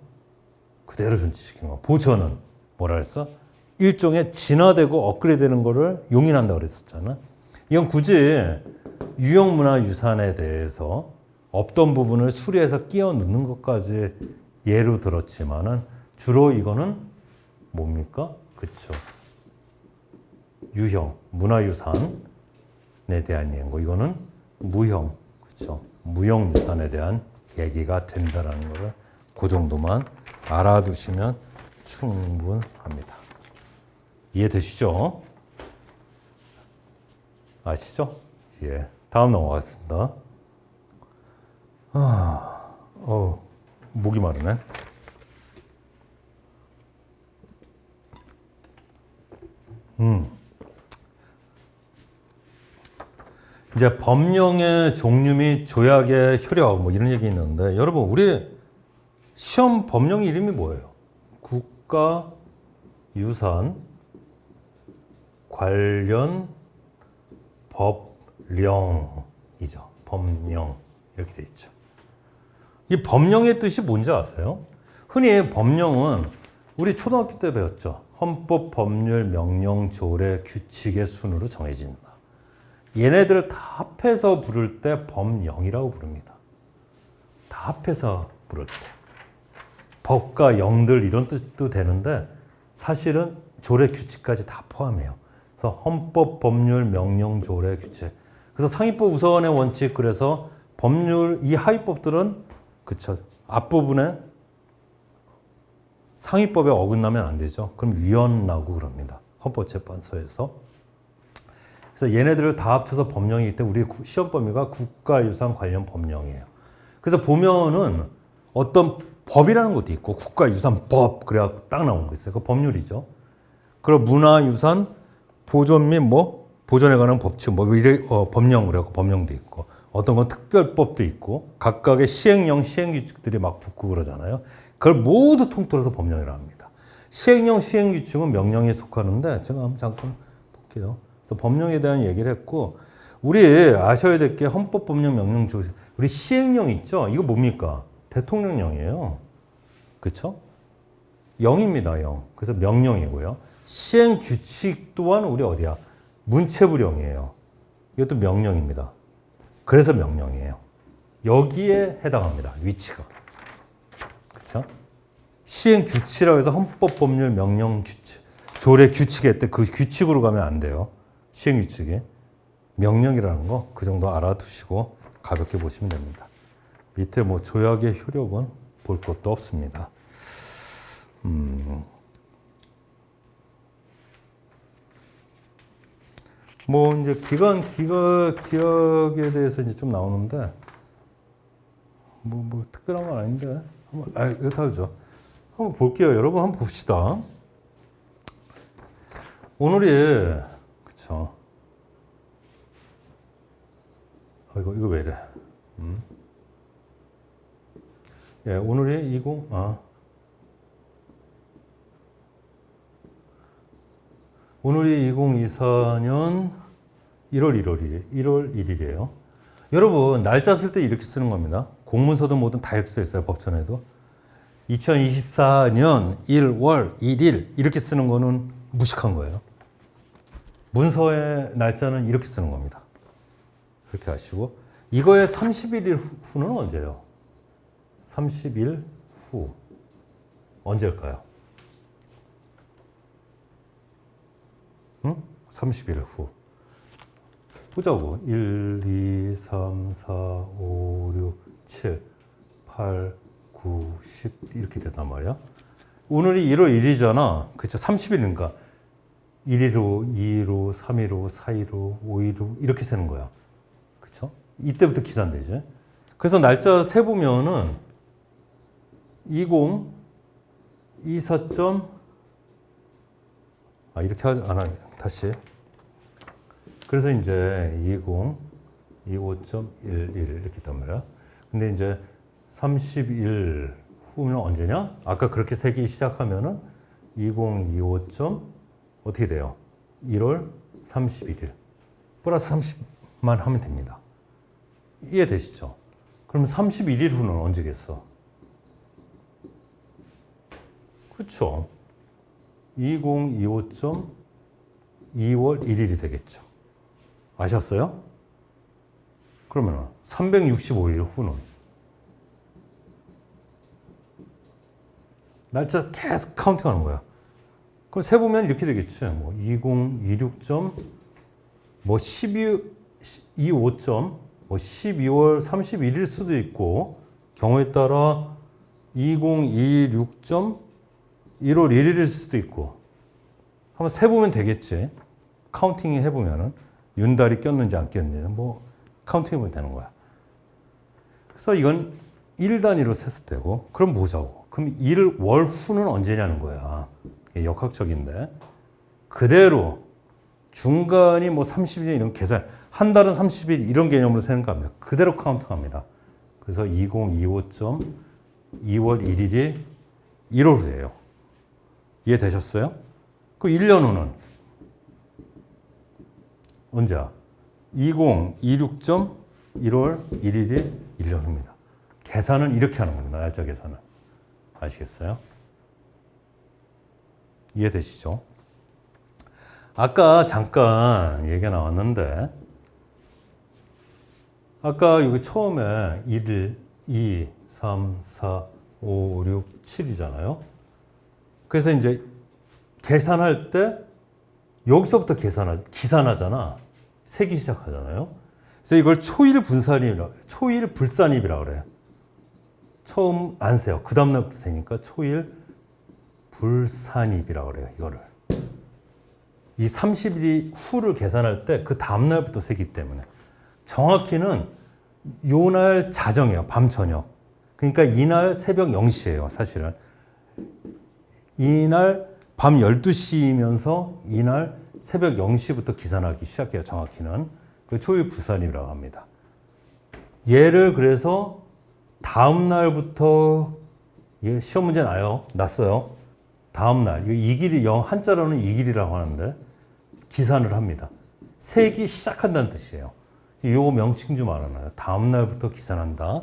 그대로 존치시키는 거. 보전은 뭐라 그랬어? 일종의 진화되고 업그레이드되는 거를 용인한다고 그랬었잖아. 이건 굳이 유형문화유산에 대해서 없던 부분을 수리해서 끼워 넣는 것까지 예로 들었지만은 주로 이거는 뭡니까? 그쵸. 유형, 문화유산에 대한 얘기고 이거는 무형, 그쵸. 무형유산에 대한 얘기가 된다라는 거를 그 정도만 알아두시면 충분합니다. 이해되시죠? 아시죠? 예. 다음 넘어가겠습니다. 목이 마르네. 이제 법령의 종류 및 조약의 효력 뭐 이런 얘기 있는데 여러분 우리 시험 법령 이름이 뭐예요? 국가유산 관련 법령이죠. 법령 이렇게 돼 있죠. 이 법령의 뜻이 뭔지 아세요? 흔히 법령은 우리 초등학교 때 배웠죠. 헌법, 법률, 명령, 조례, 규칙의 순으로 정해진다. 얘네들을 다 합해서 부를 때 법령이라고 부릅니다. 다 합해서 부를 때. 법과 영들 이런 뜻도 되는데 사실은 조례, 규칙까지 다 포함해요. 그래서 헌법, 법률, 명령, 조례, 규칙. 그래서 상위법 우선의 원칙, 그래서 법률, 이 하위법들은 그쵸. 앞부분에 상위법에 어긋나면 안 되죠. 그럼 위헌 나고 그럽니다. 헌법재판소에서. 그래서 얘네들을 다 합쳐서 법령이기 때문에 우리 시험 범위가 국가유산 관련 법령이에요. 그래서 보면은 어떤 법이라는 것도 있고 국가유산법 그래갖고 딱 나온 거 있어요. 그 법률이죠. 그리고 문화유산 보존 및 뭐 보존에 관한 법칙 뭐 이래 법령 그래갖고 법령도 있고 어떤 건 특별법도 있고 각각의 시행령 시행규칙들이 막 붙고 그러잖아요. 그걸 모두 통틀어서 법령이라고 합니다. 시행령 시행규칙은 명령에 속하는데 제가 한번 잠깐 볼게요. 그래서 법령에 대한 얘기를 했고 우리 아셔야 될 게 헌법, 법령, 명령, 조례 우리 시행령 있죠? 이거 뭡니까? 대통령령이에요. 그렇죠? 영입니다. 영. 그래서 명령이고요. 시행 규칙 또한 우리 어디야? 문체부령이에요. 이것도 명령입니다. 그래서 명령이에요. 여기에 해당합니다. 위치가. 그렇죠? 시행 규칙이라고 해서 헌법, 법률, 명령, 규칙, 조례, 규칙에 했대. 그 규칙으로 가면 안 돼요. 시행 규칙이. 명령이라는 거 그 정도 알아두시고 가볍게 보시면 됩니다. 밑에 뭐 조약의 효력은 볼 것도 없습니다. 뭐 이제 기각에 대해서 이제 좀 나오는데 뭐 특별한 건 아닌데 이거 다르죠. 한번 볼게요. 여러분 한번 봅시다. 오늘이 그쵸. 이거 왜 이래? 예, 오늘이 오늘이 2024년 1월 1일이에요. 여러분, 날짜 쓸 때 이렇게 쓰는 겁니다. 공문서든 뭐든 다 이렇게 써 있어요, 법전에도. 2024년 1월 1일 이렇게 쓰는 거는 무식한 거예요. 문서의 날짜는 이렇게 쓰는 겁니다. 그렇게 하시고. 이거의 31일 후는 언제예요? 30일 후. 언제일까요? 30일 후. 보자고. 1, 2, 3, 4, 5, 6, 7, 8, 9, 10 이렇게 된단 말이야. 오늘이 1월 1일이잖아. 그쵸? 30일인가. 1일로, 2일로, 3일로, 4일로, 5일로 이렇게 세는 거야. 그쵸? 이때부터 기산되지. 그래서 날짜 세보면은 2024. 이렇게 하지 않아. 다시. 그래서 이제 2025.11 이렇게 있단 말이야. 근데 이제 30일 후는 언제냐? 아까 그렇게 세기 시작하면은 2025. 어떻게 돼요? 1월 31일. 플러스 30만 하면 됩니다. 이해되시죠? 그럼 31일 후는 언제겠어? 그렇죠. 2025. 2월 1일이 되겠죠. 아셨어요? 그러면 365일 후는 날짜 계속 카운팅하는 거야. 그럼 세보면 이렇게 되겠죠. 뭐 2026. 뭐 25. 뭐 12월 31일 수도 있고 경우에 따라 2026. 1월 1일일 수도 있고 한번 세보면 되겠지. 카운팅 해보면은 윤달이 꼈는지 안 꼈는지는 뭐 카운팅 해보면 되는 거야. 그래서 이건 일 단위로 셌을 때고 그럼 보자고. 그럼 1월 후는 언제냐는 거야. 역학적인데 그대로 중간이 뭐 30일 이런 계산 한 달은 30일 이런 개념으로 세는 겁니다. 그대로 카운팅합니다. 그래서 2025. 2월 1일이 1월 후예요. 이해되셨어요? 그 1년 후는 언제야? 2026. 1월 1일이 1년 후입니다. 계산은 이렇게 하는 겁니다. 날짜 계산은. 아시겠어요? 이해되시죠? 아까 잠깐 얘기가 나왔는데 아까 여기 처음에 1, 2, 3, 4, 5, 6, 7이잖아요. 그래서 이제 계산할 때 여기서부터 기산하잖아. 세기 시작하잖아요. 그래서 이걸 초일 불산입이라고 그래요. 처음 안 세요. 그 다음날부터 세니까 초일 불산입이라고 그래요. 이거를. 이 30일 후를 계산할 때 그 다음날부터 세기 때문에 정확히는 요날 자정이에요. 밤 저녁. 그러니까 이날 새벽 0시예요. 사실은. 이날 밤 12시이면서 이날 새벽 0시부터 기산하기 시작해요. 정확히는. 그 초일 불산입이라고 합니다. 얘를 그래서 다음 날부터 시험 문제 났어요. 다음 날. 이 길이 한자로는 이 길이라고 하는데 기산을 합니다. 세기 시작한다는 뜻이에요. 요 명칭 좀 알아놔요. 다음 날부터 기산한다.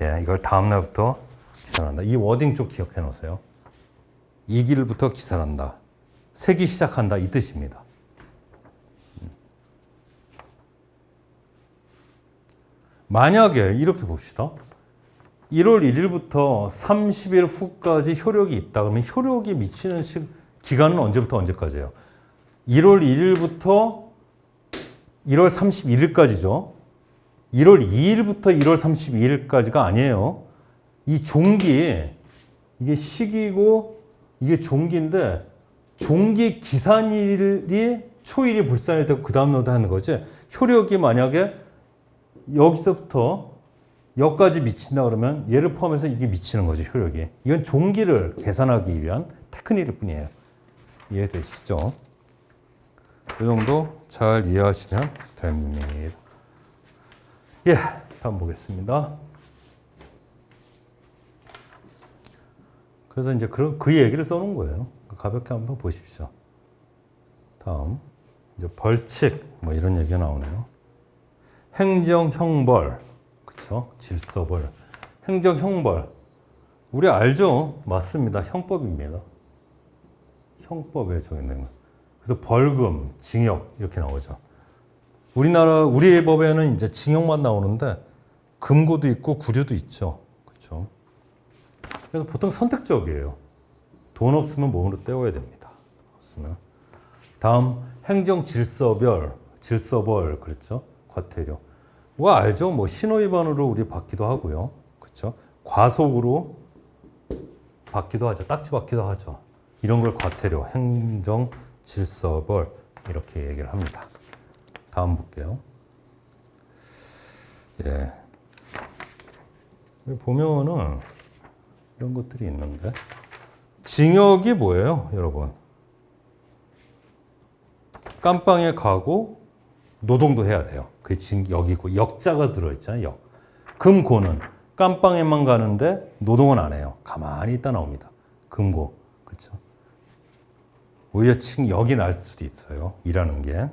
예, 이걸 다음 날부터 기산한다. 이 워딩 좀 기억해 놓으세요. 이 길부터 기산한다. 세기 시작한다 이 뜻입니다. 만약에 이렇게 봅시다. 1월 1일부터 30일 후까지 효력이 있다 그러면 효력이 미치는 기간은 언제부터 언제까지예요? 1월 1일부터 1월 31일까지죠. 1월 2일부터 1월 32일까지가 아니에요. 이 종기, 이게 시기고 이게 종기인데 종기 기산일이 초일이 불산이 되고 그 다음 노드 하는 거지. 효력이 만약에 여기서부터 여기까지 미친다 그러면 얘를 포함해서 이게 미치는 거죠, 효력이. 이건 종기를 계산하기 위한 테크닉일 뿐이에요. 이해되시죠? 이 정도 잘 이해하시면 됩니다. 예, 다음 보겠습니다. 그래서 이제 그 얘기를 써놓은 거예요. 가볍게 한번 보십시오. 다음, 이제 벌칙, 뭐 이런 얘기가 나오네요. 행정형벌, 그쵸? 질서벌. 행정형벌. 우리 알죠? 맞습니다. 형법입니다. 형법에 정해진 거. 그래서 벌금, 징역 이렇게 나오죠. 우리 법에는 이제 징역만 나오는데 금고도 있고 구류도 있죠. 그렇죠? 그래서 보통 선택적이에요. 돈 없으면 몸으로 때워야 됩니다. 없으면. 다음 행정 질서벌 그렇죠? 과태료. 뭐 알죠? 뭐 신호 위반으로 우리 받기도 하고요. 그렇죠? 과속으로 받기도 하죠. 딱지 받기도 하죠. 이런 걸 과태료, 행정 질서벌 이렇게 얘기를 합니다. 다음 볼게요. 예. 여기 보면은 이런 것들이 있는데 징역이 뭐예요, 여러분? 깜빵에 가고 노동도 해야 돼요. 그게 징역이고 역자가 들어있잖아요. 역. 금고는 깜빵에만 가는데 노동은 안 해요. 가만히 있다 나옵니다. 금고, 그렇죠? 오히려 역이 날 수도 있어요. 일하는 게.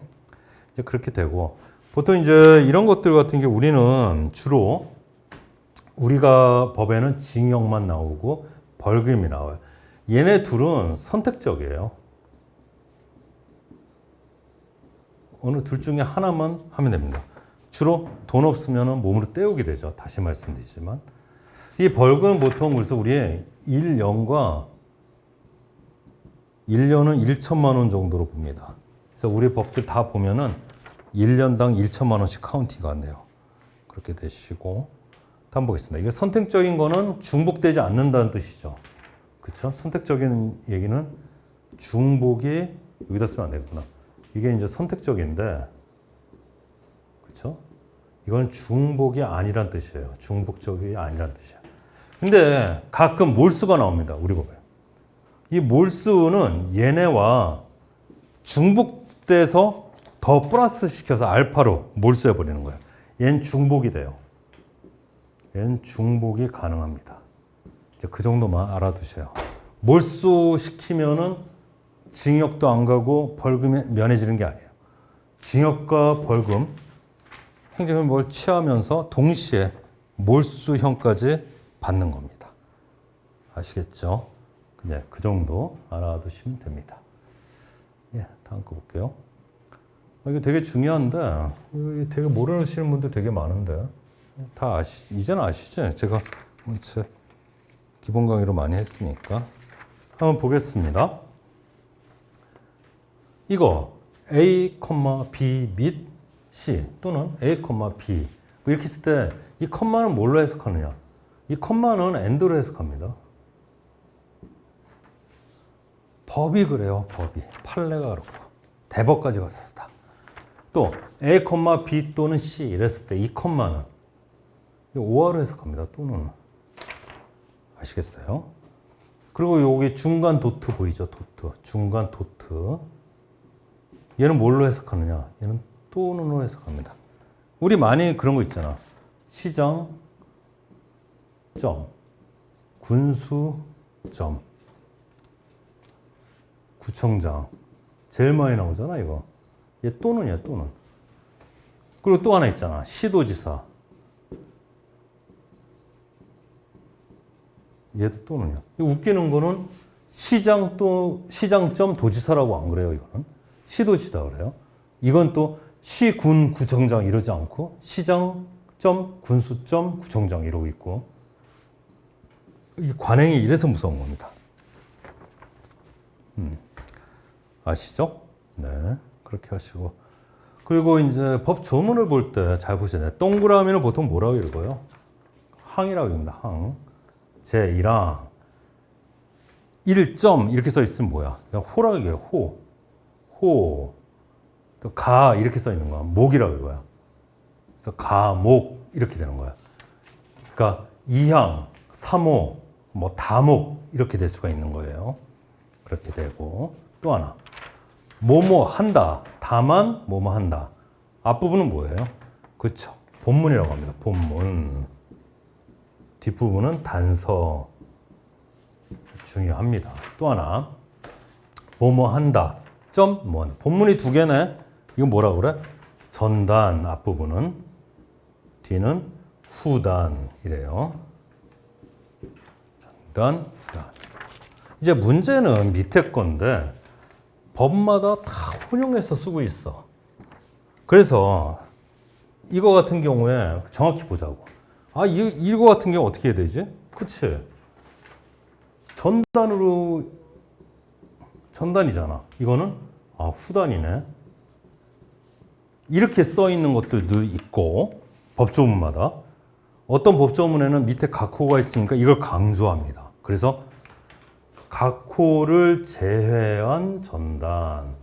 이제 그렇게 되고 보통 이제 이런 것들 같은 게 우리는 주로 우리가 법에는 징역만 나오고 벌금이 나와요. 얘네 둘은 선택적이에요. 어느 둘 중에 하나만 하면 됩니다. 주로 돈 없으면 몸으로 때우게 되죠. 다시 말씀드리지만 이 벌금은 보통 그래서 우리 1년은 1천만 원 정도로 봅니다. 그래서 우리 법들 다 보면은 1년당 1천만 원씩 카운티가 안 돼요. 그렇게 되시고 다음 보겠습니다. 이게 선택적인 거는 중복되지 않는다는 뜻이죠. 그렇죠? 선택적인 얘기는 중복이 여기다 쓰면 안 되겠구나. 이게 이제 선택적인데 그렇죠? 이건 중복이 아니란 뜻이에요. 중복적이 아니란 뜻이에요. 근데 가끔 몰수가 나옵니다. 우리 법에. 이 몰수는 얘네와 중복돼서 더 플러스 시켜서 알파로 몰수해 버리는 거예요. 얘는 중복이 돼요. 얘는 중복이 가능합니다. 이제 그 정도만 알아두세요. 몰수시키면은 징역도 안 가고 벌금이 면해지는 게 아니에요. 징역과 벌금, 행정형벌 취하면서 동시에 몰수형까지 받는 겁니다. 아시겠죠? 네, 그 정도 알아두시면 됩니다. 예, 다음 거 볼게요. 이거 되게 중요한데, 이거 되게 모르시는 분들 되게 많은데, 다 이제는 아시죠? 제가 제 기본 강의로 많이 했으니까. 한번 보겠습니다. 이거 A, B 및 C 또는 A, B 뭐 이렇게 했을 때 이 컴마는 뭘로 해석하느냐? 이 컴마는 엔드로 해석합니다. 법이 그래요. 법이. 판례가 그렇고. 대법까지 갔었다. 또 A, B 또는 C 이랬을 때 이 컴마는 오화로 해석합니다. 또는. 아시겠어요? 그리고 여기 중간 도트 보이죠? 도트. 중간 도트. 얘는 뭘로 해석하느냐? 얘는 또는으로 해석합니다. 우리 많이 그런 거 있잖아. 시장, 점, 군수, 점, 구청장. 제일 많이 나오잖아, 이거. 얘 또는이야, 또는. 그리고 또 하나 있잖아. 시도지사. 얘도 또는이야. 웃기는 거는 시장 또 시장점 도지사라고 안 그래요. 이거는 시도지다 그래요. 이건 또 시군 구청장 이러지 않고 시장점 군수점 구청장 이러고 있고 이 관행이 이래서 무서운 겁니다. 아시죠? 네, 그렇게 하시고 그리고 이제 법 조문을 볼 때 잘 보셔야 돼요. 동그라미는 보통 뭐라고 읽어요? 항이라고 읽습니다. 항. 제1항 1점 이렇게 써 있으면 뭐야? 그냥 호라고 읽어요. 호. 또 가 이렇게 써 있는 거야. 목이라고 읽어요. 그래서 가목 이렇게 되는 거야. 그러니까 2항, 3호, 뭐 다목 이렇게 될 수가 있는 거예요. 그렇게 되고 또 하나 뭐뭐 한다. 다만 뭐뭐 한다. 앞부분은 뭐예요? 그렇죠. 본문이라고 합니다. 본문. 뒷부분은 단서. 중요합니다. 또 하나 뭐뭐 한다. 점 뭐 한다. 본문이 두 개네. 이건 뭐라고 그래? 전단 앞부분은 뒤는 후단 이래요. 전단 후단. 이제 문제는 밑에 건데 법마다 다 혼용해서 쓰고 있어. 그래서 이거 같은 경우에 정확히 보자고. 아, 이거 같은 경우 어떻게 해야 되지? 그치? 전단이잖아. 이거는 후단이네. 이렇게 써 있는 것들도 있고 법조문마다 어떤 법조문에는 밑에 각호가 있으니까 이걸 강조합니다. 그래서 각호를 제외한 전단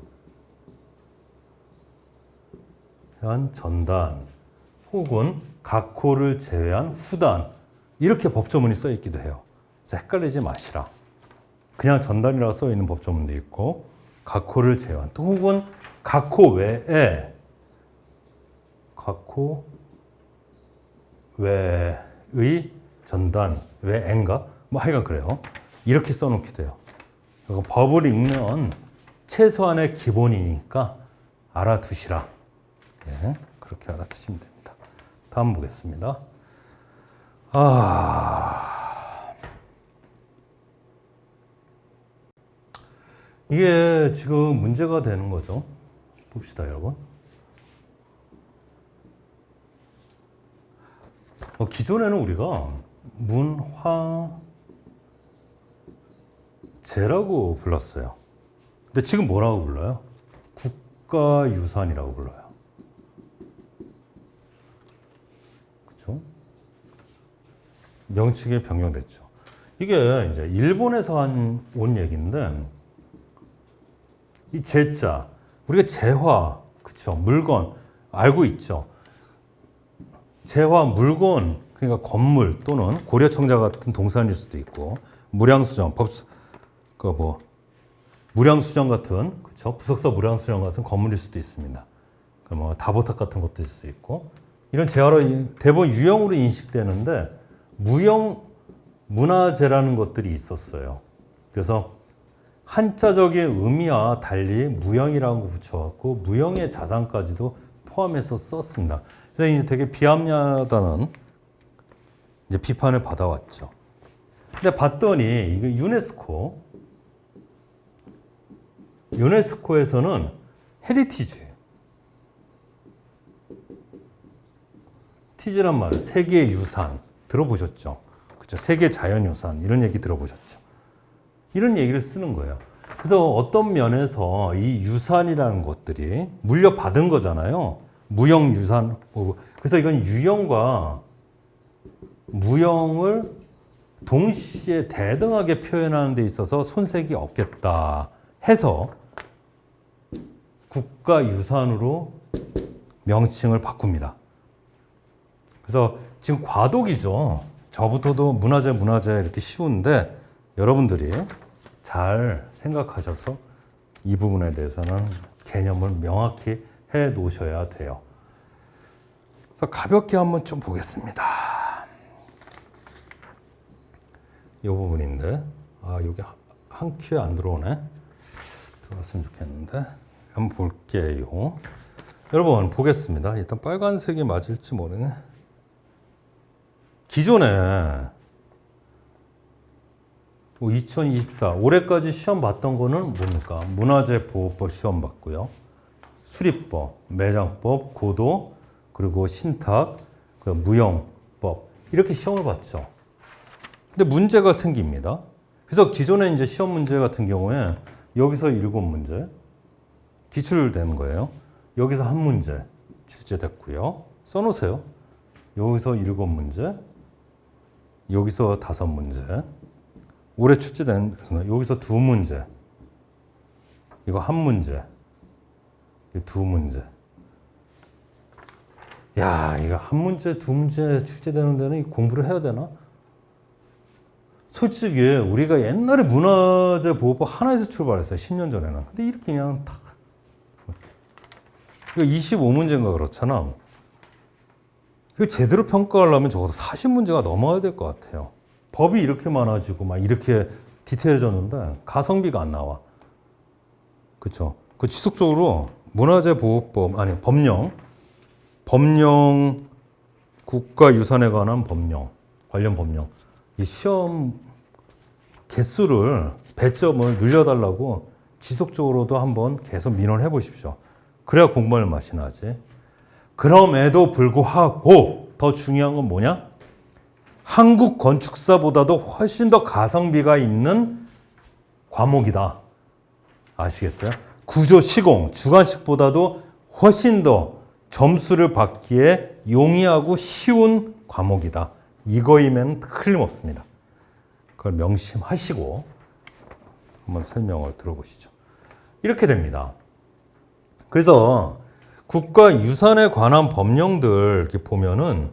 혹은 각호를 제외한 후단 이렇게 법조문이 써 있기도 해요. 그래서 헷갈리지 마시라. 그냥 전단이라고 써 있는 법조문도 있고 각호를 제외한 또 혹은 각호 외의 전단 외인가 뭐 하여간 그래요. 이렇게 써놓기도 해요. 법을 읽는 최소한의 기본이니까 알아두시라. 예, 그렇게 알아두시면 됩니다. 다음 보겠습니다. 이게 지금 문제가 되는 거죠. 봅시다, 여러분. 기존에는 우리가 문화재라고 불렀어요. 근데 지금 뭐라고 불러요? 국가유산이라고 불러요. 그렇죠? 명칭이 변경됐죠. 이게 이제 일본에서 온 얘기인데 이 제자 우리가 재화 그렇죠? 물건 알고 있죠. 재화 물건 그러니까 건물 또는 고려청자 같은 동산일 수도 있고 무량수정 무량수정 같은 그렇죠? 부석사 무량수정 같은 건물일 수도 있습니다. 뭐 다보탑 같은 것도 있을 수 있고 이런 재화로 대부분 유형으로 인식되는데 무형 문화재라는 것들이 있었어요. 그래서 한자적인 의미와 달리 무형이라는 거 붙여갖고 무형의 자산까지도 포함해서 썼습니다. 그래서 이제 되게 비합리하다는 이제 비판을 받아왔죠. 근데 봤더니 이거 유네스코에서는 티지란 말, 세계 유산 들어보셨죠? 그렇죠? 세계 자연유산 이런 얘기 들어보셨죠? 이런 얘기를 쓰는 거예요. 그래서 어떤 면에서 이 유산이라는 것들이 물려받은 거잖아요. 무형 유산. 그래서 이건 유형과 무형을 동시에 대등하게 표현하는 데 있어서 손색이 없겠다 해서 국가유산으로 명칭을 바꿉니다. 그래서 지금 과도기죠. 저부터도 문화재 이렇게 쉬운데 여러분들이 잘 생각하셔서 이 부분에 대해서는 개념을 명확히 해 놓으셔야 돼요. 그래서 가볍게 한번 좀 보겠습니다. 이 부분인데 여기 한 큐에 안 들어오네. 들어왔으면 좋겠는데 한번 볼게요. 여러분 보겠습니다. 일단 빨간색이 맞을지 모르네. 기존에 2024 올해까지 시험 봤던 거는 뭡니까? 문화재보호법 시험 봤고요. 수리법, 매장법, 고도, 그리고 신탁, 무형법 이렇게 시험을 봤죠. 근데 문제가 생깁니다. 그래서 기존에 이제 시험 문제 같은 경우에 여기서 7문제 기출되는 거예요. 여기서 1문제 출제됐고요. 써놓으세요. 여기서 7문제, 여기서 5문제. 올해 출제된 여기서 2문제, 이거 1문제, 이거 2문제. 야, 이거 1문제, 2문제 출제되는 데는 공부를 해야 되나? 솔직히 우리가 옛날에 문화재 보호법 하나에서 출발했어요. 10년 전에는. 근데 이렇게 그냥 다 이거 25문제인가 그렇잖아. 이거 제대로 평가하려면 적어도 40문제가 넘어야 될 것 같아요. 법이 이렇게 많아지고 막 이렇게 디테일해졌는데 가성비가 안 나와. 그렇죠? 그 지속적으로 문화재보호법 아니 법령 국가유산에 관한 법령 관련 법령 이 시험 개수를 배점을 늘려달라고 지속적으로도 한번 계속 민원해 보십시오. 그래야 공부할 맛이 나지. 그럼에도 불구하고 더 중요한 건 뭐냐? 한국 건축사보다도 훨씬 더 가성비가 있는 과목이다. 아시겠어요? 구조 시공, 주관식보다도 훨씬 더 점수를 받기에 용이하고 쉬운 과목이다. 이거이면 틀림없습니다. 그걸 명심하시고 한번 설명을 들어보시죠. 이렇게 됩니다. 그래서 국가유산에 관한 법령들 이렇게 보면은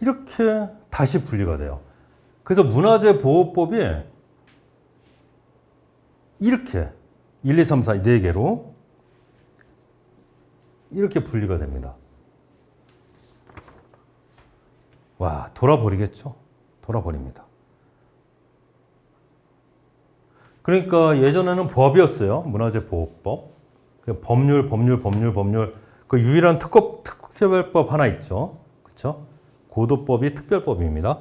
이렇게 다시 분리가 돼요. 그래서 문화재보호법이 이렇게 1, 2, 3, 4, 4개로 이렇게 분리가 됩니다. 와, 돌아버리겠죠? 돌아버립니다. 그러니까 예전에는 법이었어요. 문화재보호법. 법률. 그 유일한 특별법 하나 있죠. 그렇죠? 고도법이 특별법입니다.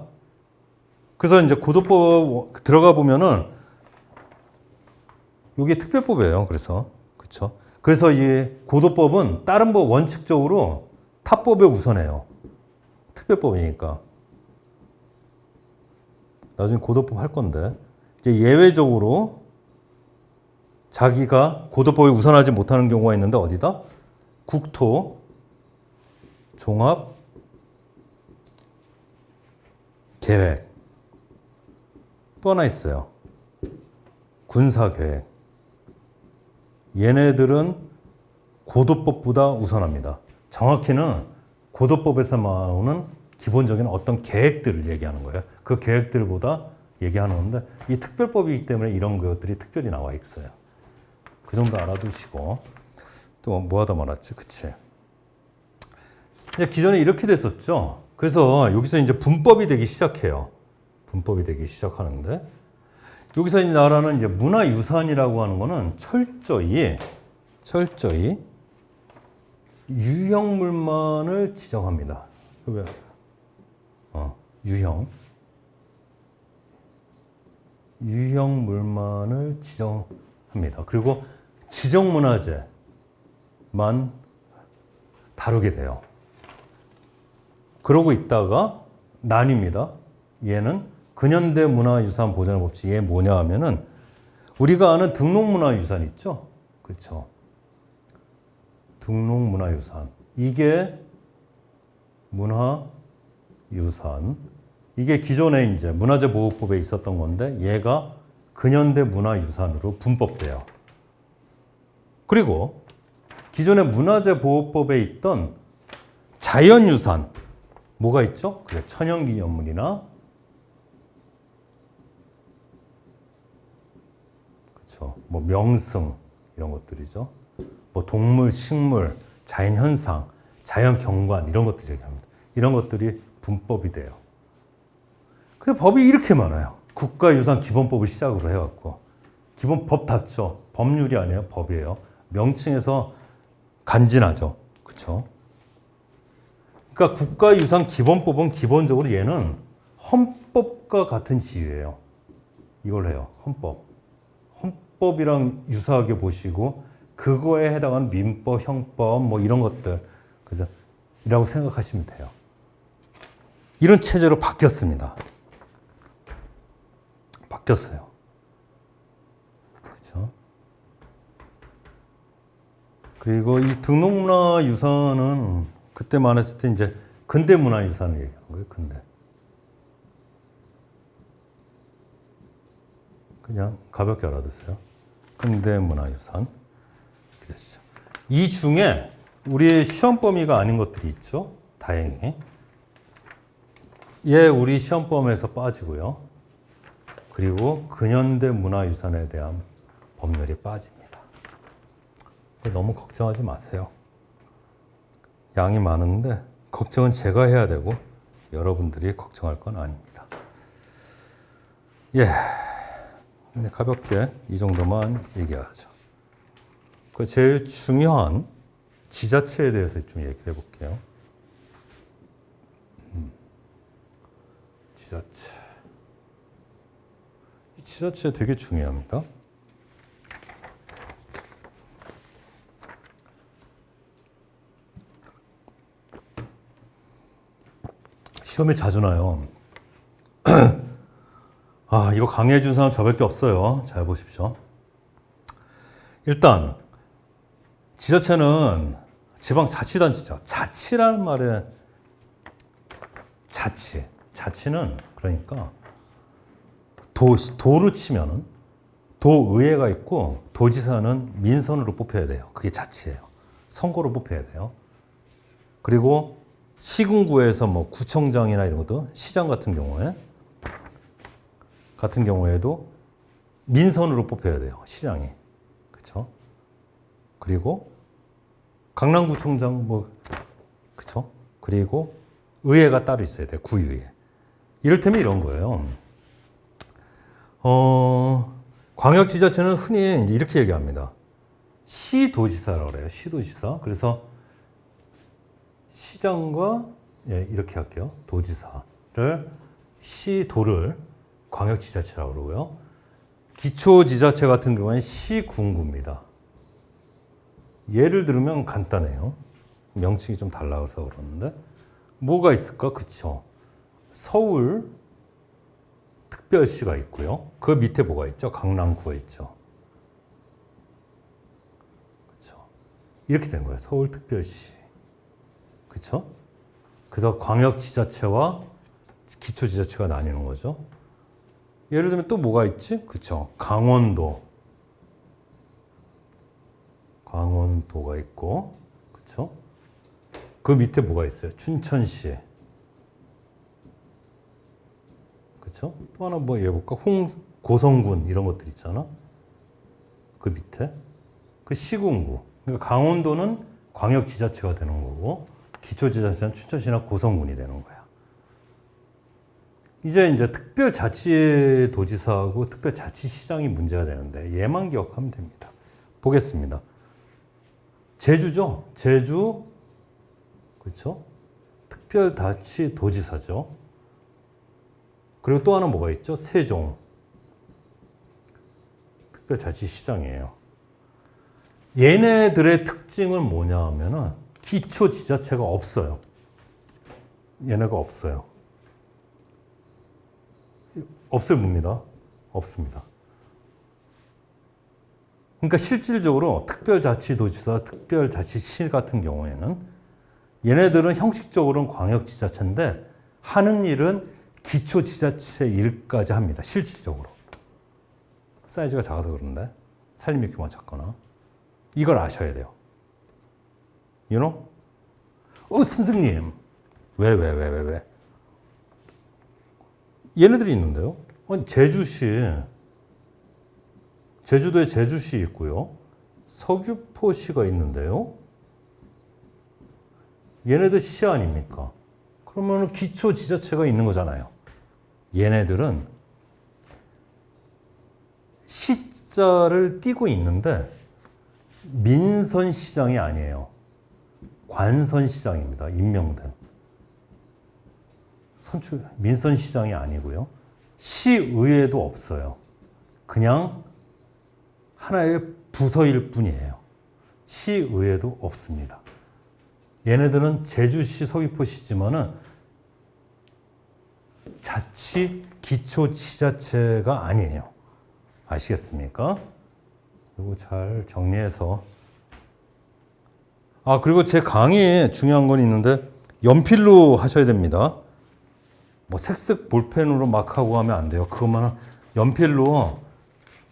그래서 이제 고도법 들어가 보면은 이게 특별법이에요. 그래서 그렇죠. 그래서 이 고도법은 다른 법 원칙적으로 타법에 우선해요. 특별법이니까. 나중에 고도법 할 건데 이제 예외적으로 자기가 고도법에 우선하지 못하는 경우가 있는데 어디다? 국토 종합 계획. 또 하나 있어요. 군사계획. 얘네들은 고도법보다 우선합니다. 정확히는 고도법에서 나오는 기본적인 어떤 계획들을 얘기하는 거예요. 그 계획들보다 얘기하는 건데 이 특별법이기 때문에 이런 것들이 특별히 나와 있어요. 그 정도 알아두시고 또 뭐 하다 말았지? 그치? 이제 기존에 이렇게 됐었죠. 그래서 여기서 이제 분법이 되기 시작해요. 분법이 되기 시작하는데 여기서 이제 나라는 이제 문화유산이라고 하는 거는 철저히 유형물만을 지정합니다. 왜? 유형물만을 지정합니다. 그리고 지정문화재만 다루게 돼요. 그러고 있다가 나뉩니다. 얘는 근현대 문화유산 보존 법칙. 얘 뭐냐 하면은 우리가 아는 등록문화유산 있죠? 그렇죠. 등록문화유산. 이게 문화유산. 이게 기존에 이제 문화재보호법에 있었던 건데 얘가 근현대 문화유산으로 분법돼요. 그리고 기존의 문화재보호법에 있던 자연유산. 뭐가 있죠? 그래, 천연기념물이나 그렇죠. 뭐 명승 이런 것들이죠. 뭐 동물, 식물, 자연현상, 자연경관 이런 것들 얘기합니다. 이런 것들이 분법이 돼요. 그 법이 이렇게 많아요. 국가유산 기본법을 시작으로 해갖고 기본법 닫죠. 법률이 아니에요, 법이에요. 명칭에서 간지나죠, 그렇죠? 그러니까 국가유산 기본법은 기본적으로 얘는 헌법과 같은 지위예요. 이걸 해요. 헌법. 헌법이랑 유사하게 보시고 그거에 해당하는 민법, 형법 뭐 이런 것들 그죠? 이라고 생각하시면 돼요. 이런 체제로 바뀌었습니다. 바뀌었어요. 그렇죠? 그리고 이 등록문화유산은 그때 말했을 때 이제 근대문화유산을 얘기하는 거예요. 근대. 그냥 가볍게 알아두세요. 근대문화유산. 이렇게 되시죠. 이 중에 우리의 시험 범위가 아닌 것들이 있죠. 다행히. 얘 우리 시험 범위에서 빠지고요. 그리고 근현대 문화유산에 대한 법률이 빠집니다. 너무 걱정하지 마세요. 양이 많은데 걱정은 제가 해야 되고 여러분들이 걱정할 건 아닙니다. 예, 그냥 가볍게 이 정도만 얘기하죠. 그 제일 중요한 지자체에 대해서 좀 얘기를 해볼게요. 지자체. 이 지자체 되게 중요합니다. 시험에 자주 나요. 아, 이거 강의해 준 사람 저밖에 없어요. 잘 보십시오. 일단 지자체는 지방자치단체죠. 자치라는 말에 자치는 그러니까 도로 치면은 도의회가 있고 도지사는 민선으로 뽑혀야 돼요. 그게 자치예요. 선거로 뽑혀야 돼요. 그리고 시군구에서 뭐 구청장이나 이런 것도 시장 같은 경우에도 민선으로 뽑혀야 돼요. 시장이. 그렇죠? 그리고 강남구청장 그렇죠? 그리고 의회가 따로 있어야 돼요. 구의회. 이를테면 이런 거예요. 광역지자체는 흔히 이제 이렇게 얘기합니다. 시도지사라고 그래요. 시도지사. 그래서 시장과 이렇게 할게요. 도지사를 시도를 광역지자체라고 그러고요. 기초지자체 같은 경우에는 시군구입니다. 예를 들면 간단해요. 명칭이 좀 달라서 그러는데 뭐가 있을까? 그쵸? 서울 특별시가 있고요. 그 밑에 뭐가 있죠? 강남구가 있죠. 그쵸? 이렇게 된 거예요. 서울 특별시. 그쵸? 그래서 광역지자체와 기초지자체가 나뉘는 거죠. 예를 들면 또 뭐가 있지? 그쵸? 강원도가 있고, 그쵸? 그 밑에 뭐가 있어요? 춘천시. 그쵸? 또 하나 뭐 해볼까? 고성군 이런 것들 있잖아. 그 밑에. 그 시군구. 그러니까 강원도는 광역지자체가 되는 거고, 기초지자체는 춘천시나 고성군이 되는 거야. 이제 특별자치도지사하고 특별자치시장이 문제가 되는데 얘만 기억하면 됩니다. 보겠습니다. 제주죠. 제주, 그렇죠? 특별자치도지사죠. 그리고 또 하나 뭐가 있죠? 세종. 특별자치시장이에요. 얘네들의 특징은 뭐냐 하면은 기초지자체가 없어요. 얘네가 없어요. 없을 봅니다. 없습니다. 그러니까 실질적으로 특별자치도지사, 특별자치시 같은 경우에는 얘네들은 형식적으로는 광역지자체인데 하는 일은 기초지자체 일까지 합니다. 실질적으로. 사이즈가 작아서 그런데 살림의 규모가 작거나 이걸 아셔야 돼요. You know? 선생님. 왜? 얘네들이 있는데요. 아니, 제주도에 제주시 있고요. 서귀포시가 있는데요. 얘네들 시 아닙니까? 그러면 기초지자체가 있는 거잖아요. 얘네들은 시자를 띄고 있는데 민선시장이 아니에요. 관선시장입니다. 임명된. 민선시장이 아니고요. 시의회도 없어요. 그냥 하나의 부서일 뿐이에요. 시의회도 없습니다. 얘네들은 제주시, 서귀포시지만은 자치 기초지자체가 아니에요. 아시겠습니까? 그리고 잘 정리해서. 그리고 제 강의에 중요한 건 있는데 연필로 하셔야 됩니다. 뭐 색색 볼펜으로 막 하고 하면 안 돼요. 그것만 연필로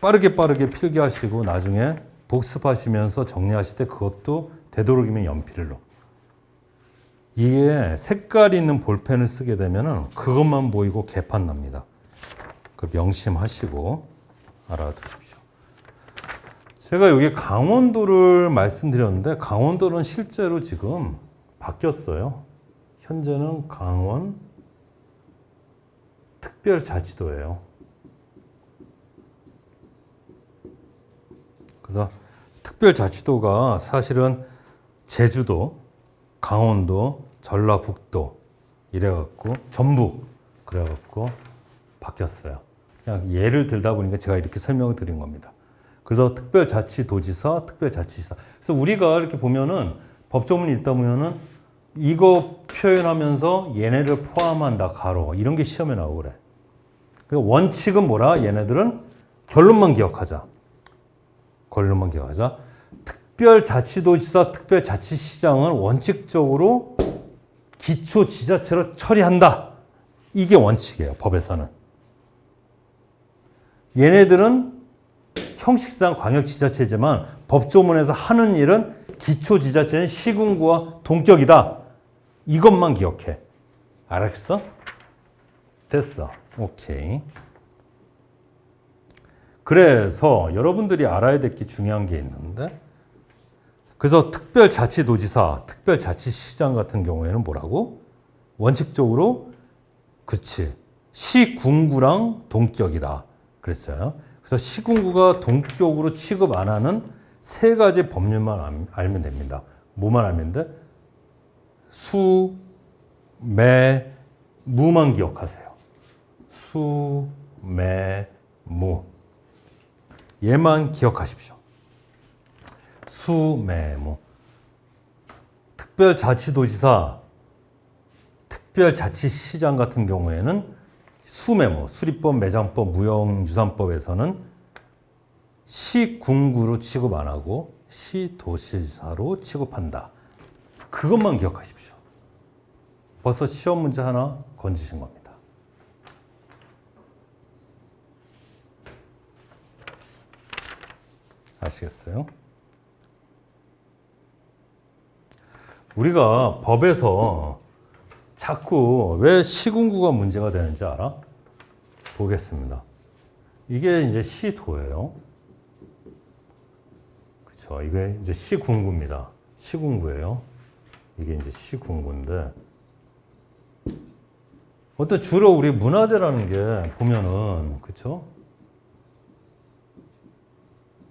빠르게 필기하시고 나중에 복습하시면서 정리하실 때 그것도 되도록이면 연필로. 이게 색깔 있는 볼펜을 쓰게 되면 그것만 보이고 개판 납니다. 그 명심하시고 알아두십시오. 제가 여기 강원도를 말씀드렸는데 강원도는 실제로 지금 바뀌었어요. 현재는 강원 특별자치도예요. 그래서 특별자치도가 사실은 제주도, 강원도, 전라북도 이래갖고 전북 그래갖고 바뀌었어요. 그냥 예를 들다 보니까 제가 이렇게 설명을 드린 겁니다. 그래서 특별자치도지사, 특별자치시사. 그래서 우리가 이렇게 보면은 법조문이 있다 보면은 이거 표현하면서 얘네를 포함한다 가로 이런 게 시험에 나오고 그래. 그래서 원칙은 뭐라? 얘네들은 결론만 기억하자. 결론만 기억하자. 특별자치도지사, 특별자치시장은 원칙적으로 기초지자체로 처리한다. 이게 원칙이에요. 법에서는. 얘네들은 형식상 광역지자체지만 법조문에서 하는 일은 기초지자체는 시군구와 동격이다. 이것만 기억해. 알았어? 됐어. 오케이. 그래서 여러분들이 알아야 될 게 중요한 게 있는데 그래서 특별자치도지사, 특별자치시장 같은 경우에는 뭐라고? 원칙적으로 그렇지. 시군구랑 동격이다. 그랬어요. 그래서 시군구가 동격으로 취급 안 하는 세 가지 법률만 알면 됩니다. 뭐만 알면 돼? 수, 매, 무만 기억하세요. 수, 매, 무. 얘만 기억하십시오. 수, 매, 무. 특별자치도지사, 특별자치시장 같은 경우에는 수매무, 수리법, 매장법, 무형유산법에서는 시군구로 취급 안 하고 시도지사로 취급한다. 그것만 기억하십시오. 벌써 시험 문제 하나 건지신 겁니다. 아시겠어요? 우리가 법에서 자꾸 왜 시군구가 문제가 되는지 알아? 보겠습니다. 이게 이제 시도예요. 그쵸. 이게 이제 시군구입니다. 시군구예요. 이게 이제 시군구인데, 어떤 주로 우리 문화재라는 게 보면은, 그쵸?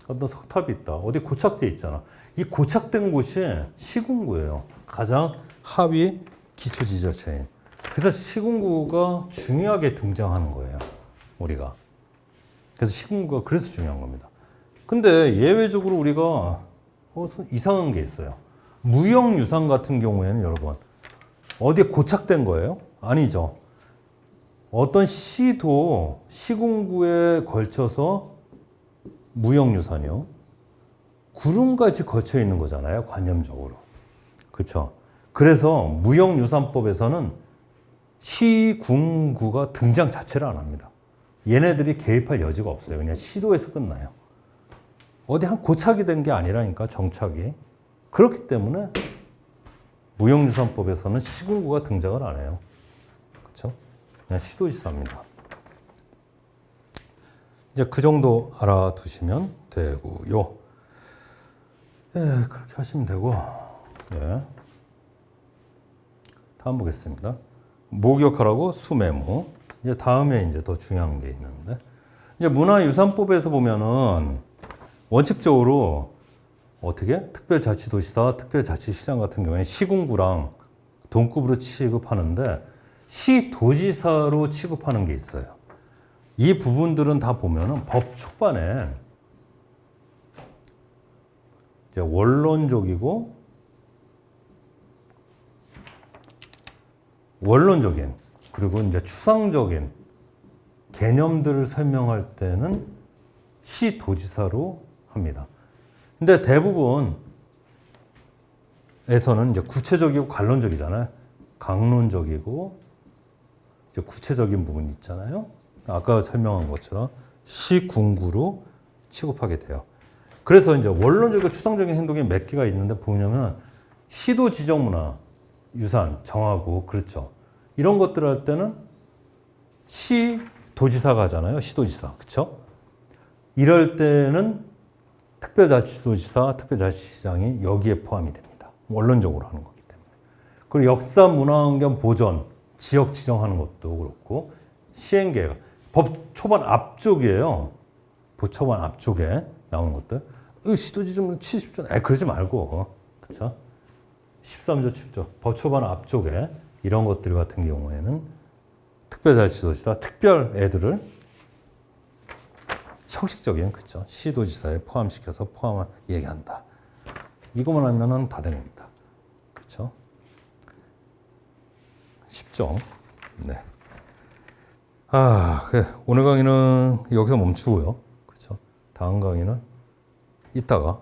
어떤 석탑이 있다. 어디 고착돼 있잖아. 이 고착된 곳이 시군구예요. 가장 하위 기초지자체인. 그래서 시군구가 중요하게 등장하는 거예요. 우리가. 그래서 시군구가 그래서 중요한 겁니다. 근데 예외적으로 우리가 이상한 게 있어요. 무형유산 같은 경우에는 여러분 어디에 고착된 거예요? 아니죠. 어떤 시도 시군구에 걸쳐서 무형유산이요. 구름같이 걸쳐 있는 거잖아요. 관념적으로. 그렇죠. 그래서 무형유산법에서는 시군구가 등장 자체를 안 합니다. 얘네들이 개입할 여지가 없어요. 그냥 시도에서 끝나요. 어디 한 고착이 된 게 아니라니까, 정착이. 그렇기 때문에 무형유산법에서는 시군구가 등장을 안 해요. 그렇죠? 그냥 시도지사입니다. 이제 그 정도 알아두시면 되고요. 예, 그렇게 하시면 되고. 예. 다음 보겠습니다. 목욕하라고 수매무. 이제 다음에 이제 더 중요한 게 있는데, 이제 문화유산법에서 보면은 원칙적으로 어떻게 특별자치도시사, 특별자치시장 같은 경우에 시군구랑 동급으로 취급하는데 시도지사로 취급하는 게 있어요. 이 부분들은 다 보면은 법 초반에 이제 원론적인 그리고 이제 추상적인 개념들을 설명할 때는 시도지사로 합니다. 근데 대부분에서는 이제 구체적이고 관론적이잖아요. 강론적이고 이제 구체적인 부분이 있잖아요. 아까 설명한 것처럼 시궁구로 취급하게 돼요. 그래서 이제 원론적이고 추상적인 행동이 몇 개가 있는데 보냐면 시도 지정 문화, 유산, 정하고 그렇죠. 이런 것들을 할 때는 시도지사가 하잖아요. 시도지사. 그렇죠? 이럴 때는 특별자치도지사, 특별자치시장이 여기에 포함이 됩니다. 원론적으로 하는 거기 때문에. 그리고 역사, 문화환경, 보전, 지역 지정하는 것도 그렇고 시행계획, 법 초반 앞쪽이에요. 법 초반 앞쪽에 나오는 것들. 시도지정 70조, 그러지 말고. 그렇죠? 13조, 7조, 법 초반 앞쪽에 이런 것들 같은 경우에는 특별자치도지사, 특별 애들을 형식적인, 그쵸? 시도지사에 포함시켜서 얘기한다. 이것만 하면은 다 된 겁니다. 그쵸? 쉽죠? 네. 그래. 오늘 강의는 여기서 멈추고요. 그쵸? 다음 강의는 이따가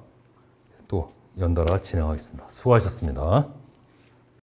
또 연달아 진행하겠습니다. 수고하셨습니다.